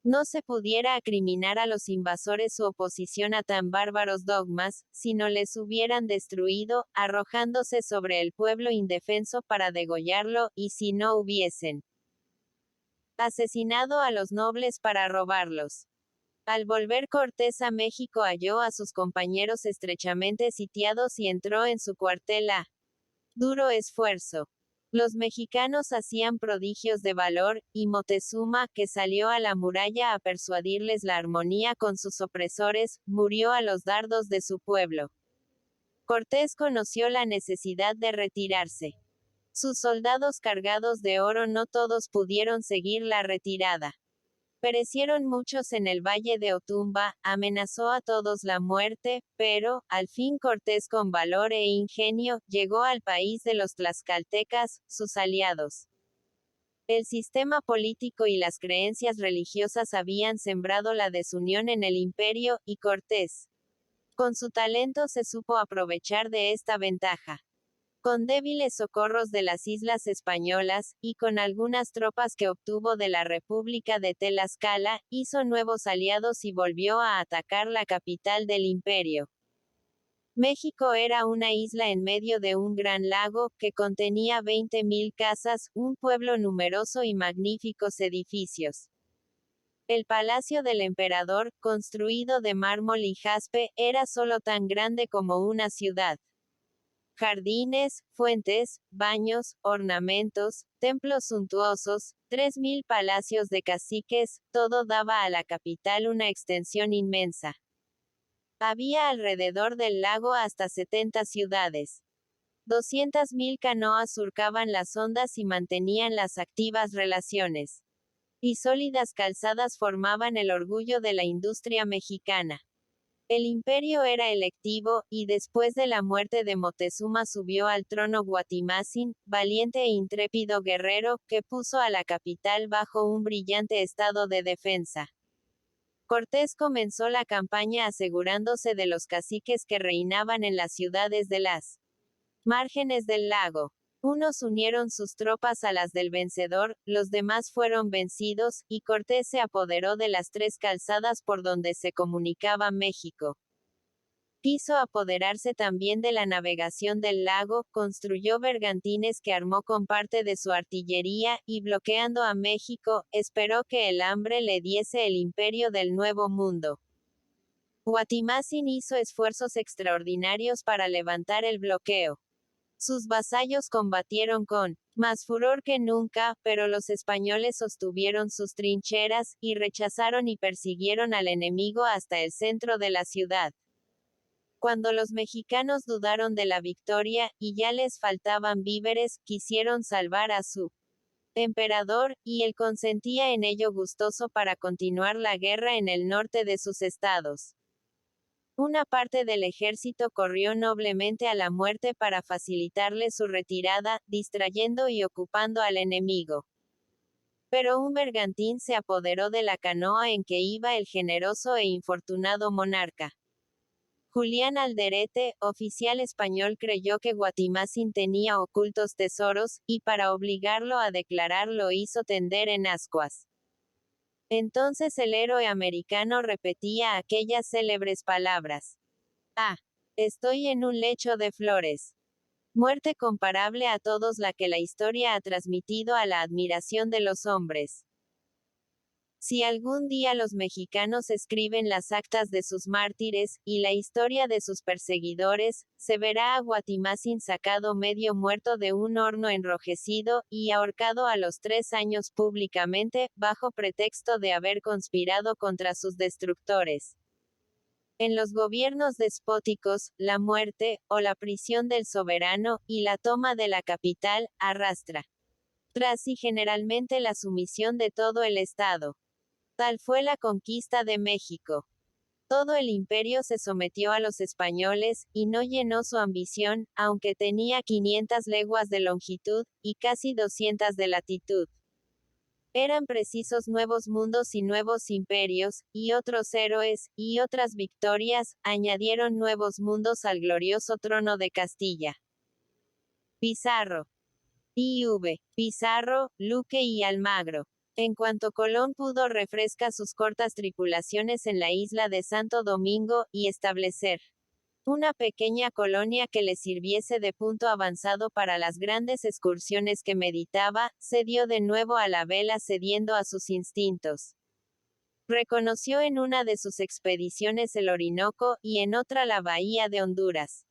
No se pudiera acriminar a los invasores su oposición a tan bárbaros dogmas, si no les hubieran destruido, arrojándose sobre el pueblo indefenso para degollarlo, y si no hubiesen asesinado a los nobles para robarlos. Al volver Cortés a México halló a sus compañeros estrechamente sitiados y entró en su cuartel a duro esfuerzo. Los mexicanos hacían prodigios de valor, y Moctezuma, que salió a la muralla a persuadirles la armonía con sus opresores, murió a los dardos de su pueblo. Cortés conoció la necesidad de retirarse. Sus soldados cargados de oro no todos pudieron seguir la retirada. Perecieron muchos en el valle de Otumba, amenazó a todos la muerte, pero, al fin Cortés con valor e ingenio, llegó al país de los tlaxcaltecas, sus aliados. El sistema político y las creencias religiosas habían sembrado la desunión en el imperio, y Cortés, con su talento se supo aprovechar de esta ventaja. Con débiles socorros de las islas españolas, y con algunas tropas que obtuvo de la República de Tlaxcala, hizo nuevos aliados y volvió a atacar la capital del imperio. México era una isla en medio de un gran lago, que contenía 20.000 casas, un pueblo numeroso y magníficos edificios. El palacio del emperador, construido de mármol y jaspe, era solo tan grande como una ciudad. Jardines, fuentes, baños, ornamentos, templos suntuosos, 3.000 palacios de caciques, todo daba a la capital una extensión inmensa. Había alrededor del lago hasta 70 ciudades. 200.000 canoas surcaban las ondas y mantenían las activas relaciones. Y sólidas calzadas formaban el orgullo de la industria mexicana. El imperio era electivo, y después de la muerte de Moctezuma subió al trono Guatimázin, valiente e intrépido guerrero, que puso a la capital bajo un brillante estado de defensa. Cortés comenzó la campaña asegurándose de los caciques que reinaban en las ciudades de las márgenes del lago. Unos unieron sus tropas a las del vencedor, los demás fueron vencidos, y Cortés se apoderó de las 3 calzadas por donde se comunicaba México. Quiso apoderarse también de la navegación del lago, construyó bergantines que armó con parte de su artillería, y bloqueando a México, esperó que el hambre le diese el imperio del Nuevo Mundo. Guatimázin hizo esfuerzos extraordinarios para levantar el bloqueo. Sus vasallos combatieron con más furor que nunca, pero los españoles sostuvieron sus trincheras, y rechazaron y persiguieron al enemigo hasta el centro de la ciudad. Cuando los mexicanos dudaron de la victoria, y ya les faltaban víveres, quisieron salvar a su emperador, y él consentía en ello gustoso para continuar la guerra en el norte de sus estados. Una parte del ejército corrió noblemente a la muerte para facilitarle su retirada, distrayendo y ocupando al enemigo. Pero un bergantín se apoderó de la canoa en que iba el generoso e infortunado monarca. Julián Alderete, oficial español, creyó que Guatimázin tenía ocultos tesoros, y para obligarlo a declarar lo hizo tender en ascuas. Entonces el héroe americano repetía aquellas célebres palabras. Ah, estoy en un lecho de flores. Muerte comparable a todos la que la historia ha transmitido a la admiración de los hombres. Si algún día los mexicanos escriben las actas de sus mártires, y la historia de sus perseguidores, se verá a Guatimázin sacado medio muerto de un horno enrojecido, y ahorcado a los 3 años públicamente, bajo pretexto de haber conspirado contra sus destructores. En los gobiernos despóticos, la muerte, o la prisión del soberano, y la toma de la capital, arrastra tras sí generalmente la sumisión de todo el Estado. Tal fue la conquista de México. Todo el imperio se sometió a los españoles, y no llenó su ambición, aunque tenía 500 leguas de longitud, y casi 200 de latitud. Eran precisos nuevos mundos y nuevos imperios, y otros héroes, y otras victorias, añadieron nuevos mundos al glorioso trono de Castilla. Pizarro. I.V. Pizarro, Luque y Almagro. En cuanto Colón pudo refresca sus cortas tripulaciones en la isla de Santo Domingo, y establecer Una pequeña colonia que le sirviese de punto avanzado para las grandes excursiones que meditaba, se dio de nuevo a la vela cediendo a sus instintos. Reconoció en una de sus expediciones el Orinoco, y en otra la bahía de Honduras.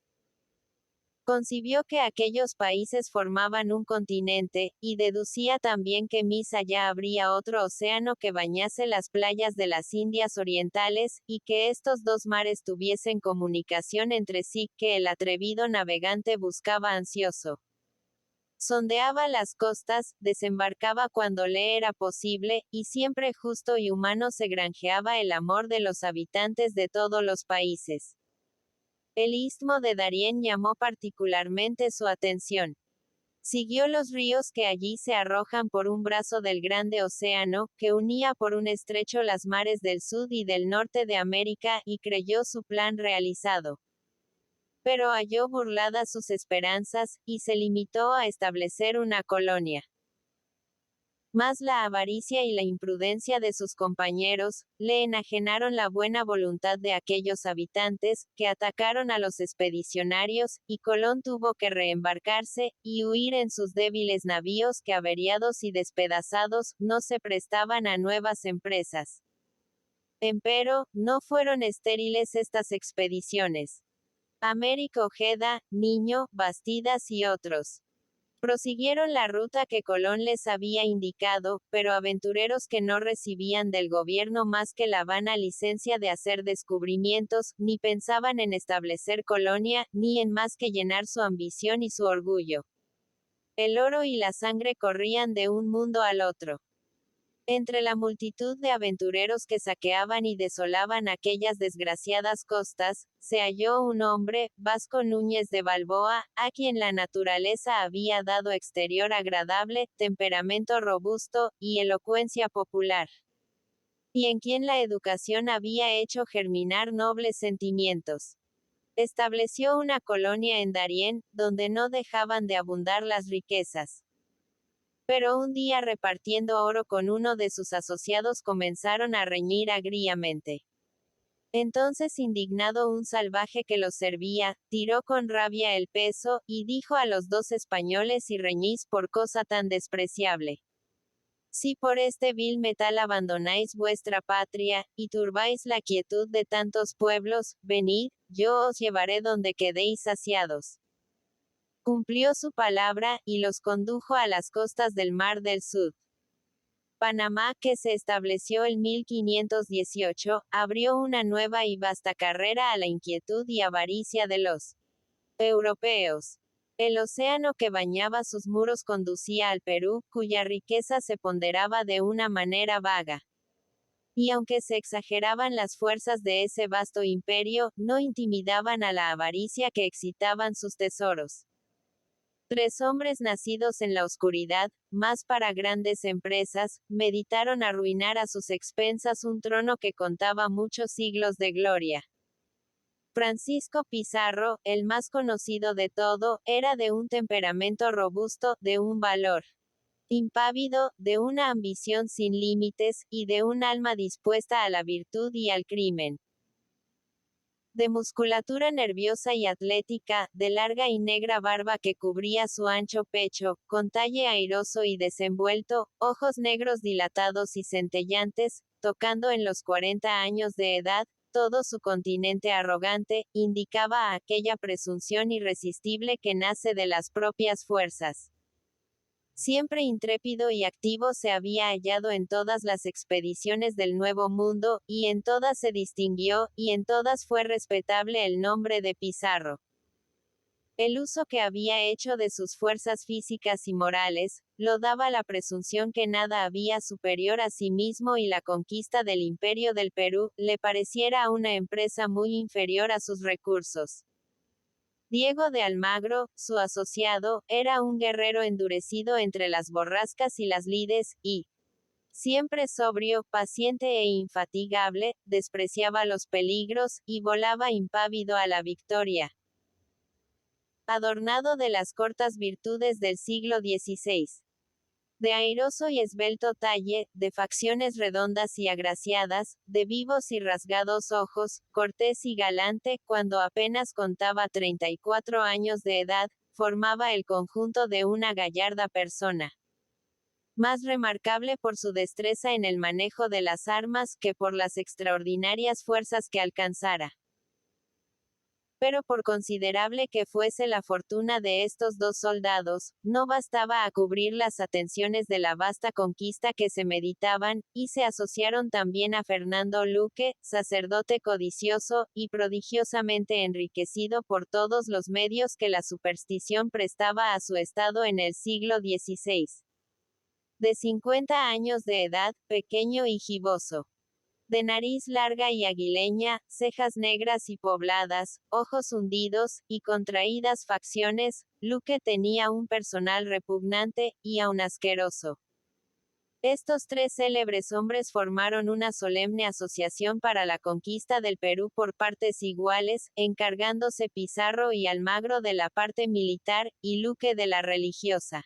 Concibió que aquellos países formaban un continente, y deducía también que más allá habría otro océano que bañase las playas de las Indias Orientales, y que estos dos mares tuviesen comunicación entre sí, que el atrevido navegante buscaba ansioso. Sondeaba las costas, desembarcaba cuando le era posible, y siempre justo y humano se granjeaba el amor de los habitantes de todos los países. El istmo de Darién llamó particularmente su atención. Siguió los ríos que allí se arrojan por un brazo del grande océano, que unía por un estrecho las mares del sur y del norte de América, y creyó su plan realizado. Pero halló burladas sus esperanzas, y se limitó a establecer una colonia. Mas la avaricia y la imprudencia de sus compañeros, le enajenaron la buena voluntad de aquellos habitantes, que atacaron a los expedicionarios, y Colón tuvo que reembarcarse, y huir en sus débiles navíos que averiados y despedazados, no se prestaban a nuevas empresas. Empero, no fueron estériles estas expediciones. Américo Ojeda, Niño, Bastidas y otros prosiguieron la ruta que Colón les había indicado, pero aventureros que no recibían del gobierno más que la vana licencia de hacer descubrimientos, ni pensaban en establecer colonia, ni en más que llenar su ambición y su orgullo. El oro y la sangre corrían de un mundo al otro. Entre la multitud de aventureros que saqueaban y desolaban aquellas desgraciadas costas, se halló un hombre, Vasco Núñez de Balboa, a quien la naturaleza había dado exterior agradable, temperamento robusto, y elocuencia popular. Y en quien la educación había hecho germinar nobles sentimientos. Estableció una colonia en Darién, donde no dejaban de abundar las riquezas. Pero un día repartiendo oro con uno de sus asociados comenzaron a reñir agriamente. Entonces indignado un salvaje que los servía, tiró con rabia el peso, y dijo a los dos españoles: y reñís por cosa tan despreciable. Si por este vil metal abandonáis vuestra patria, y turbáis la quietud de tantos pueblos, venid, yo os llevaré donde quedéis saciados. Cumplió su palabra, y los condujo a las costas del Mar del Sud. Panamá, que se estableció en 1518, abrió una nueva y vasta carrera a la inquietud y avaricia de los europeos. El océano que bañaba sus muros conducía al Perú, cuya riqueza se ponderaba de una manera vaga. Y aunque se exageraban las fuerzas de ese vasto imperio, no intimidaban a la avaricia que excitaban sus tesoros. Tres hombres nacidos en la oscuridad, más para grandes empresas, meditaron arruinar a sus expensas un trono que contaba muchos siglos de gloria. Francisco Pizarro, el más conocido de todo, era de un temperamento robusto, de un valor impávido, de una ambición sin límites, y de un alma dispuesta a la virtud y al crimen. De musculatura nerviosa y atlética, de larga y negra barba que cubría su ancho pecho, con talle airoso y desenvuelto, ojos negros dilatados y centellantes, tocando en los 40 años de edad, todo su continente arrogante, indicaba aquella presunción irresistible que nace de las propias fuerzas. Siempre intrépido y activo se había hallado en todas las expediciones del Nuevo Mundo, y en todas se distinguió, y en todas fue respetable el nombre de Pizarro. El uso que había hecho de sus fuerzas físicas y morales, lo daba la presunción que nada había superior a sí mismo, y la conquista del imperio del Perú, le pareciera una empresa muy inferior a sus recursos. Diego de Almagro, su asociado, era un guerrero endurecido entre las borrascas y las lides, y, siempre sobrio, paciente e infatigable, despreciaba los peligros, y volaba impávido a la victoria. Adornado de las cortas virtudes del siglo XVI. De airoso y esbelto talle, de facciones redondas y agraciadas, de vivos y rasgados ojos, cortés y galante, cuando apenas contaba 34 años de edad, formaba el conjunto de una gallarda persona. Más remarcable por su destreza en el manejo de las armas que por las extraordinarias fuerzas que alcanzara. Pero por considerable que fuese la fortuna de estos dos soldados, no bastaba a cubrir las atenciones de la vasta conquista que se meditaban, y se asociaron también a Fernando Luque, sacerdote codicioso, y prodigiosamente enriquecido por todos los medios que la superstición prestaba a su estado en el siglo XVI. De 50 años de edad, pequeño y giboso. De nariz larga y aguileña, cejas negras y pobladas, ojos hundidos, y contraídas facciones, Luque tenía un personal repugnante, y aun asqueroso. Estos tres célebres hombres formaron una solemne asociación para la conquista del Perú por partes iguales, encargándose Pizarro y Almagro de la parte militar, y Luque de la religiosa.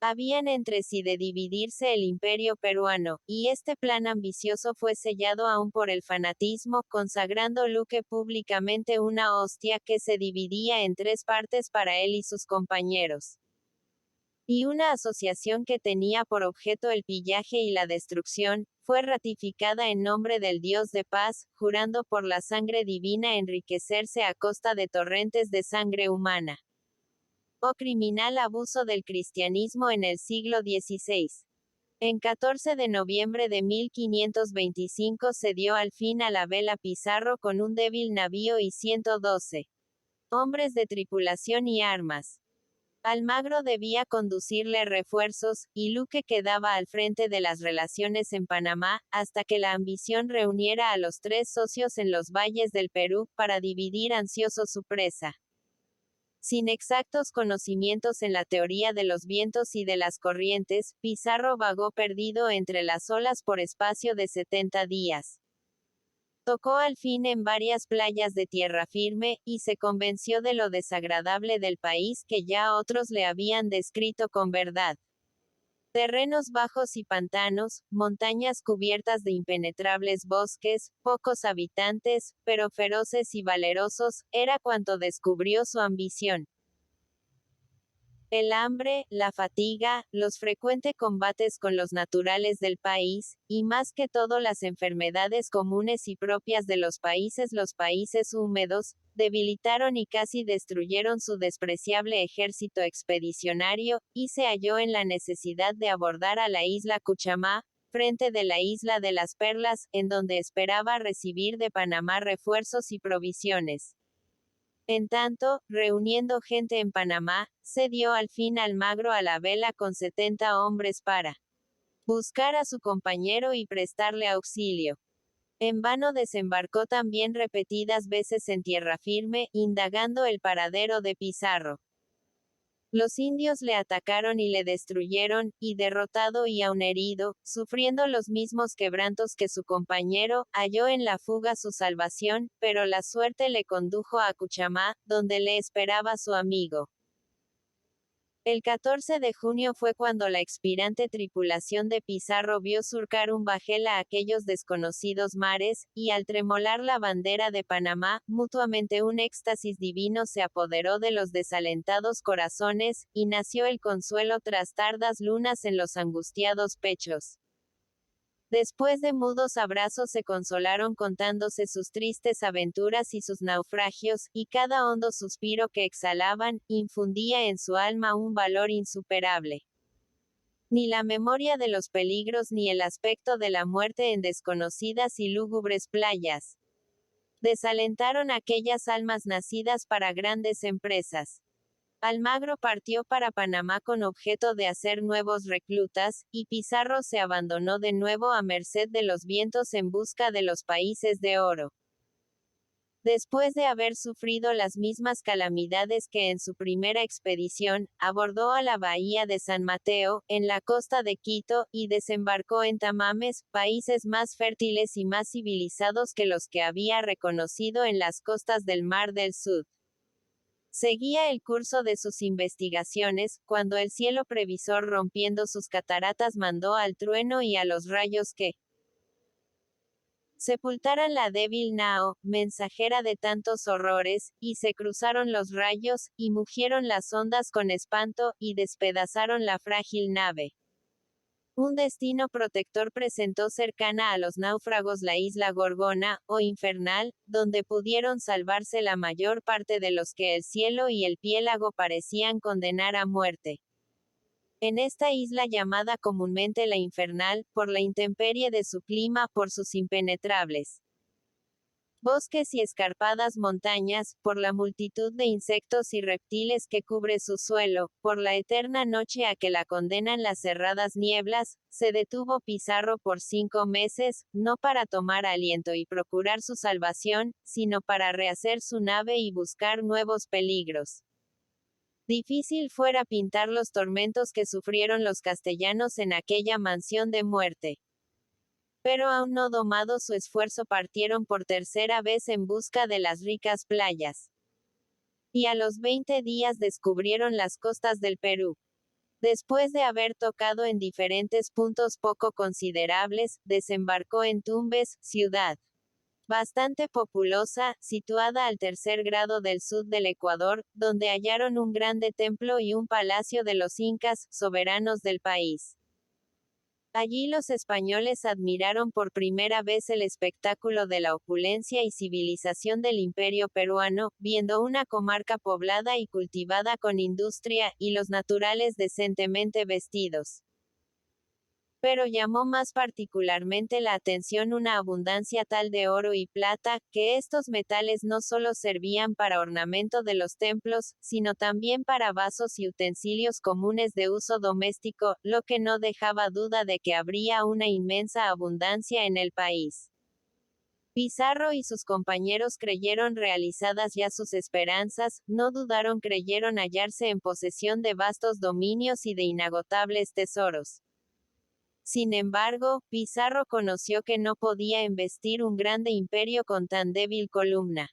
Habían entre sí de dividirse el imperio peruano, y este plan ambicioso fue sellado aún por el fanatismo, consagrando Luque públicamente una hostia que se dividía en tres partes para él y sus compañeros. Y una asociación que tenía por objeto el pillaje y la destrucción, fue ratificada en nombre del Dios de paz, jurando por la sangre divina enriquecerse a costa de torrentes de sangre humana. O criminal abuso del cristianismo en el siglo XVI. En 14 de noviembre de 1525 se dio al fin a la vela Pizarro con un débil navío y 112 hombres de tripulación y armas. Almagro debía conducirle refuerzos, y Luque quedaba al frente de las relaciones en Panamá, hasta que la ambición reuniera a los tres socios en los valles del Perú, para dividir ansioso su presa. Sin exactos conocimientos en la teoría de los vientos y de las corrientes, Pizarro vagó perdido entre las olas por espacio de 70 días. Tocó al fin en varias playas de tierra firme, y se convenció de lo desagradable del país que ya otros le habían descrito con verdad. Terrenos bajos y pantanos, montañas cubiertas de impenetrables bosques, pocos habitantes, pero feroces y valerosos, era cuanto descubrió su ambición. El hambre, la fatiga, los frecuentes combates con los naturales del país, y más que todo las enfermedades comunes y propias de los países húmedos, debilitaron y casi destruyeron su despreciable ejército expedicionario, y se halló en la necesidad de abordar a la isla Cuchamá, frente de la isla de las Perlas, en donde esperaba recibir de Panamá refuerzos y provisiones. En tanto, reuniendo gente en Panamá, se dio al fin Almagro a la vela con 70 hombres para buscar a su compañero y prestarle auxilio. En vano desembarcó también repetidas veces en tierra firme, indagando el paradero de Pizarro. Los indios le atacaron y le destruyeron, y derrotado y aun herido, sufriendo los mismos quebrantos que su compañero, halló en la fuga su salvación, pero la suerte le condujo a Cuchamá, donde le esperaba su amigo. El 14 de junio fue cuando la expirante tripulación de Pizarro vio surcar un bajel a aquellos desconocidos mares, y al tremolar la bandera de Panamá, mutuamente un éxtasis divino se apoderó de los desalentados corazones, y nació el consuelo tras tardas lunas en los angustiados pechos. Después de mudos abrazos se consolaron contándose sus tristes aventuras y sus naufragios, y cada hondo suspiro que exhalaban, infundía en su alma un valor insuperable. Ni la memoria de los peligros ni el aspecto de la muerte en desconocidas y lúgubres playas desalentaron aquellas almas nacidas para grandes empresas. Almagro partió para Panamá con objeto de hacer nuevos reclutas, y Pizarro se abandonó de nuevo a merced de los vientos en busca de los países de oro. Después de haber sufrido las mismas calamidades que en su primera expedición, abordó a la bahía de San Mateo, en la costa de Quito, y desembarcó en Tamames, países más fértiles y más civilizados que los que había reconocido en las costas del Mar del Sud. Seguía el curso de sus investigaciones, cuando el cielo previsor rompiendo sus cataratas mandó al trueno y a los rayos que sepultaran la débil nao, mensajera de tantos horrores, y se cruzaron los rayos, y mugieron las ondas con espanto, y despedazaron la frágil nave. Un destino protector presentó cercana a los náufragos la isla Gorgona, o infernal, donde pudieron salvarse la mayor parte de los que el cielo y el piélago parecían condenar a muerte. En esta isla llamada comúnmente la infernal, por la intemperie de su clima, por sus impenetrables bosques y escarpadas montañas, por la multitud de insectos y reptiles que cubre su suelo, por la eterna noche a que la condenan las cerradas nieblas, se detuvo Pizarro por 5 meses, no para tomar aliento y procurar su salvación, sino para rehacer su nave y buscar nuevos peligros. Difícil fuera pintar los tormentos que sufrieron los castellanos en aquella mansión de muerte. Pero aún no domado su esfuerzo partieron por tercera vez en busca de las ricas playas. Y a los 20 días descubrieron las costas del Perú. Después de haber tocado en diferentes puntos poco considerables, desembarcó en Tumbes, ciudad bastante populosa, situada al tercer grado del sur del Ecuador, donde hallaron un grande templo y un palacio de los incas, soberanos del país. Allí los españoles admiraron por primera vez el espectáculo de la opulencia y civilización del imperio peruano, viendo una comarca poblada y cultivada con industria, y los naturales decentemente vestidos. Pero llamó más particularmente la atención una abundancia tal de oro y plata, que estos metales no solo servían para ornamento de los templos, sino también para vasos y utensilios comunes de uso doméstico, lo que no dejaba duda de que habría una inmensa abundancia en el país. Pizarro y sus compañeros creyeron realizadas ya sus esperanzas, no dudaron creyeron hallarse en posesión de vastos dominios y de inagotables tesoros. Sin embargo, Pizarro conoció que no podía embestir un grande imperio con tan débil columna.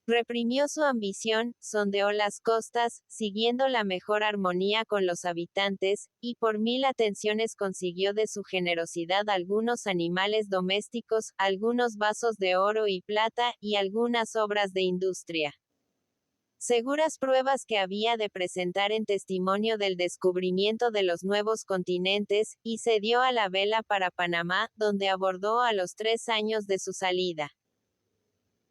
Reprimió su ambición, sondeó las costas, siguiendo la mejor armonía con los habitantes, y por 1000 atenciones consiguió de su generosidad algunos animales domésticos, algunos vasos de oro y plata, y algunas obras de industria. Seguras pruebas que había de presentar en testimonio del descubrimiento de los nuevos continentes, y se dio a la vela para Panamá, donde abordó a los 3 años de su salida.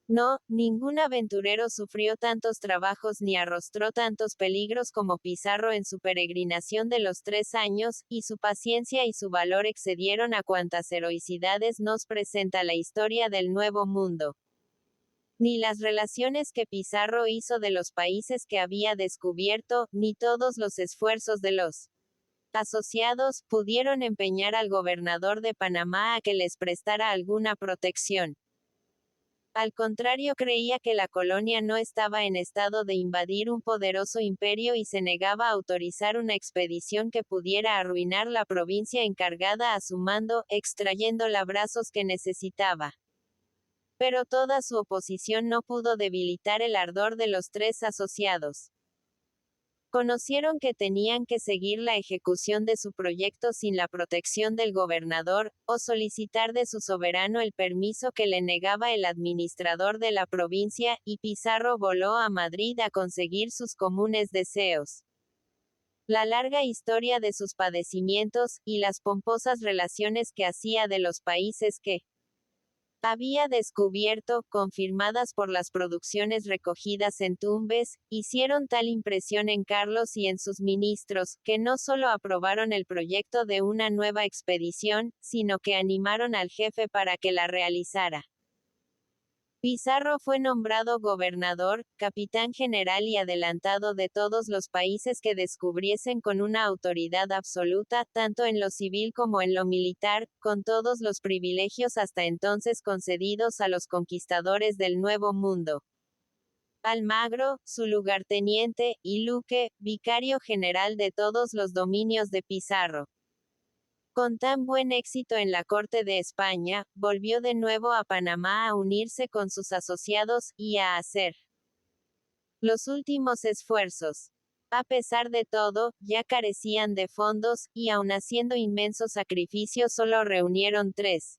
No, ningún aventurero sufrió tantos trabajos ni arrostró tantos peligros como Pizarro en su peregrinación de los 3 años, y su paciencia y su valor excedieron a cuantas heroicidades nos presenta la historia del Nuevo Mundo. Ni las relaciones que Pizarro hizo de los países que había descubierto, ni todos los esfuerzos de los asociados, pudieron empeñar al gobernador de Panamá a que les prestara alguna protección. Al contrario, creía que la colonia no estaba en estado de invadir un poderoso imperio y se negaba a autorizar una expedición que pudiera arruinar la provincia encargada a su mando, extrayendo los brazos que necesitaba. Pero toda su oposición no pudo debilitar el ardor de los 3 asociados. Conocieron que tenían que seguir la ejecución de su proyecto sin la protección del gobernador, o solicitar de su soberano el permiso que le negaba el administrador de la provincia, y Pizarro voló a Madrid a conseguir sus comunes deseos. La larga historia de sus padecimientos, y las pomposas relaciones que hacía de los países que había descubierto, confirmadas por las producciones recogidas en Tumbes, hicieron tal impresión en Carlos y en sus ministros, que no solo aprobaron el proyecto de una nueva expedición, sino que animaron al jefe para que la realizara. Pizarro fue nombrado gobernador, capitán general y adelantado de todos los países que descubriesen con una autoridad absoluta, tanto en lo civil como en lo militar, con todos los privilegios hasta entonces concedidos a los conquistadores del Nuevo Mundo. Almagro, su lugarteniente, y Luque, vicario general de todos los dominios de Pizarro. Con tan buen éxito en la corte de España, volvió de nuevo a Panamá a unirse con sus asociados, y a hacer Los últimos esfuerzos. A pesar de todo, ya carecían de fondos, y aun haciendo inmensos sacrificios solo reunieron 3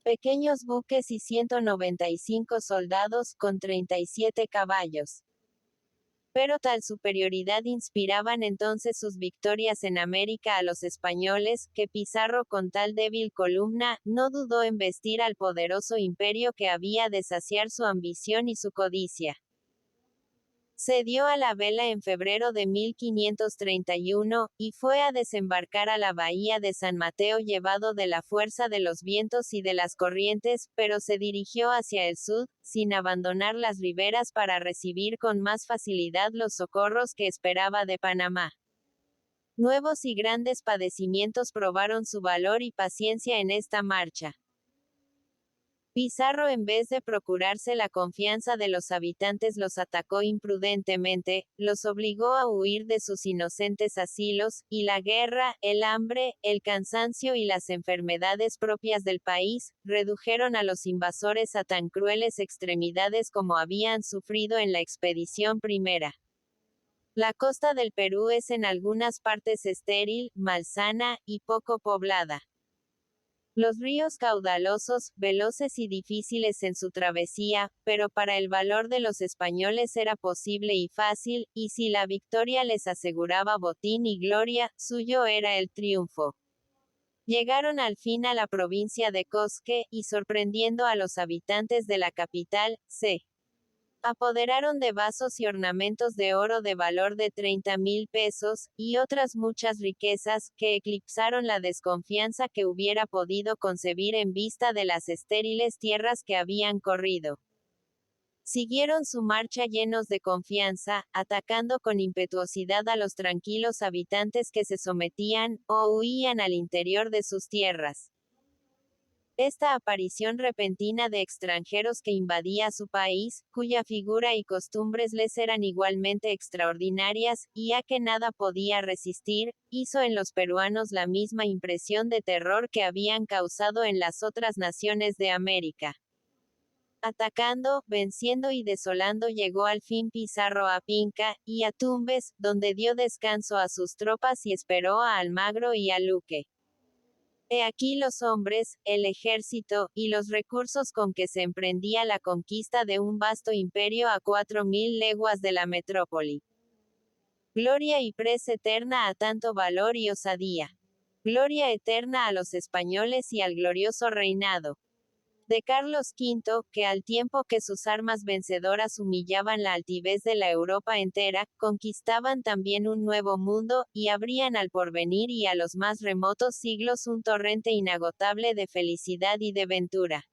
pequeños buques y 195 soldados, con 37 caballos. Pero tal superioridad inspiraban entonces sus victorias en América a los españoles, que Pizarro con tal débil columna, no dudó en vestir al poderoso imperio que había de saciar su ambición y su codicia. Se dio a la vela en febrero de 1531, y fue a desembarcar a la bahía de San Mateo llevado de la fuerza de los vientos y de las corrientes, pero se dirigió hacia el sur, sin abandonar las riberas para recibir con más facilidad los socorros que esperaba de Panamá. Nuevos y grandes padecimientos probaron su valor y paciencia en esta marcha. Pizarro, en vez de procurarse la confianza de los habitantes, los atacó imprudentemente, los obligó a huir de sus inocentes asilos, y la guerra, el hambre, el cansancio y las enfermedades propias del país, redujeron a los invasores a tan crueles extremidades como habían sufrido en la expedición primera. La costa del Perú es en algunas partes estéril, malsana, y poco poblada. Los ríos caudalosos, veloces y difíciles en su travesía, pero para el valor de los españoles era posible y fácil, y si la victoria les aseguraba botín y gloria, suyo era el triunfo. Llegaron al fin a la provincia de Cosque, y sorprendiendo a los habitantes de la capital, se apoderaron de vasos y ornamentos de oro de valor de 30,000 pesos, y otras muchas riquezas, que eclipsaron la desconfianza que hubiera podido concebir en vista de las estériles tierras que habían corrido. Siguieron su marcha llenos de confianza, atacando con impetuosidad a los tranquilos habitantes que se sometían, o huían al interior de sus tierras. Esta aparición repentina de extranjeros que invadía su país, cuya figura y costumbres les eran igualmente extraordinarias, y a que nada podía resistir, hizo en los peruanos la misma impresión de terror que habían causado en las otras naciones de América. Atacando, venciendo y desolando llegó al fin Pizarro a Pinca, y a Tumbes, donde dio descanso a sus tropas y esperó a Almagro y a Luque. He aquí los hombres, el ejército, y los recursos con que se emprendía la conquista de un vasto imperio a 4,000 leguas de la metrópoli. Gloria y prez eterna a tanto valor y osadía. Gloria eterna a los españoles y al glorioso reinado de Carlos V, que al tiempo que sus armas vencedoras humillaban la altivez de la Europa entera, conquistaban también un nuevo mundo, y abrían al porvenir y a los más remotos siglos un torrente inagotable de felicidad y de ventura.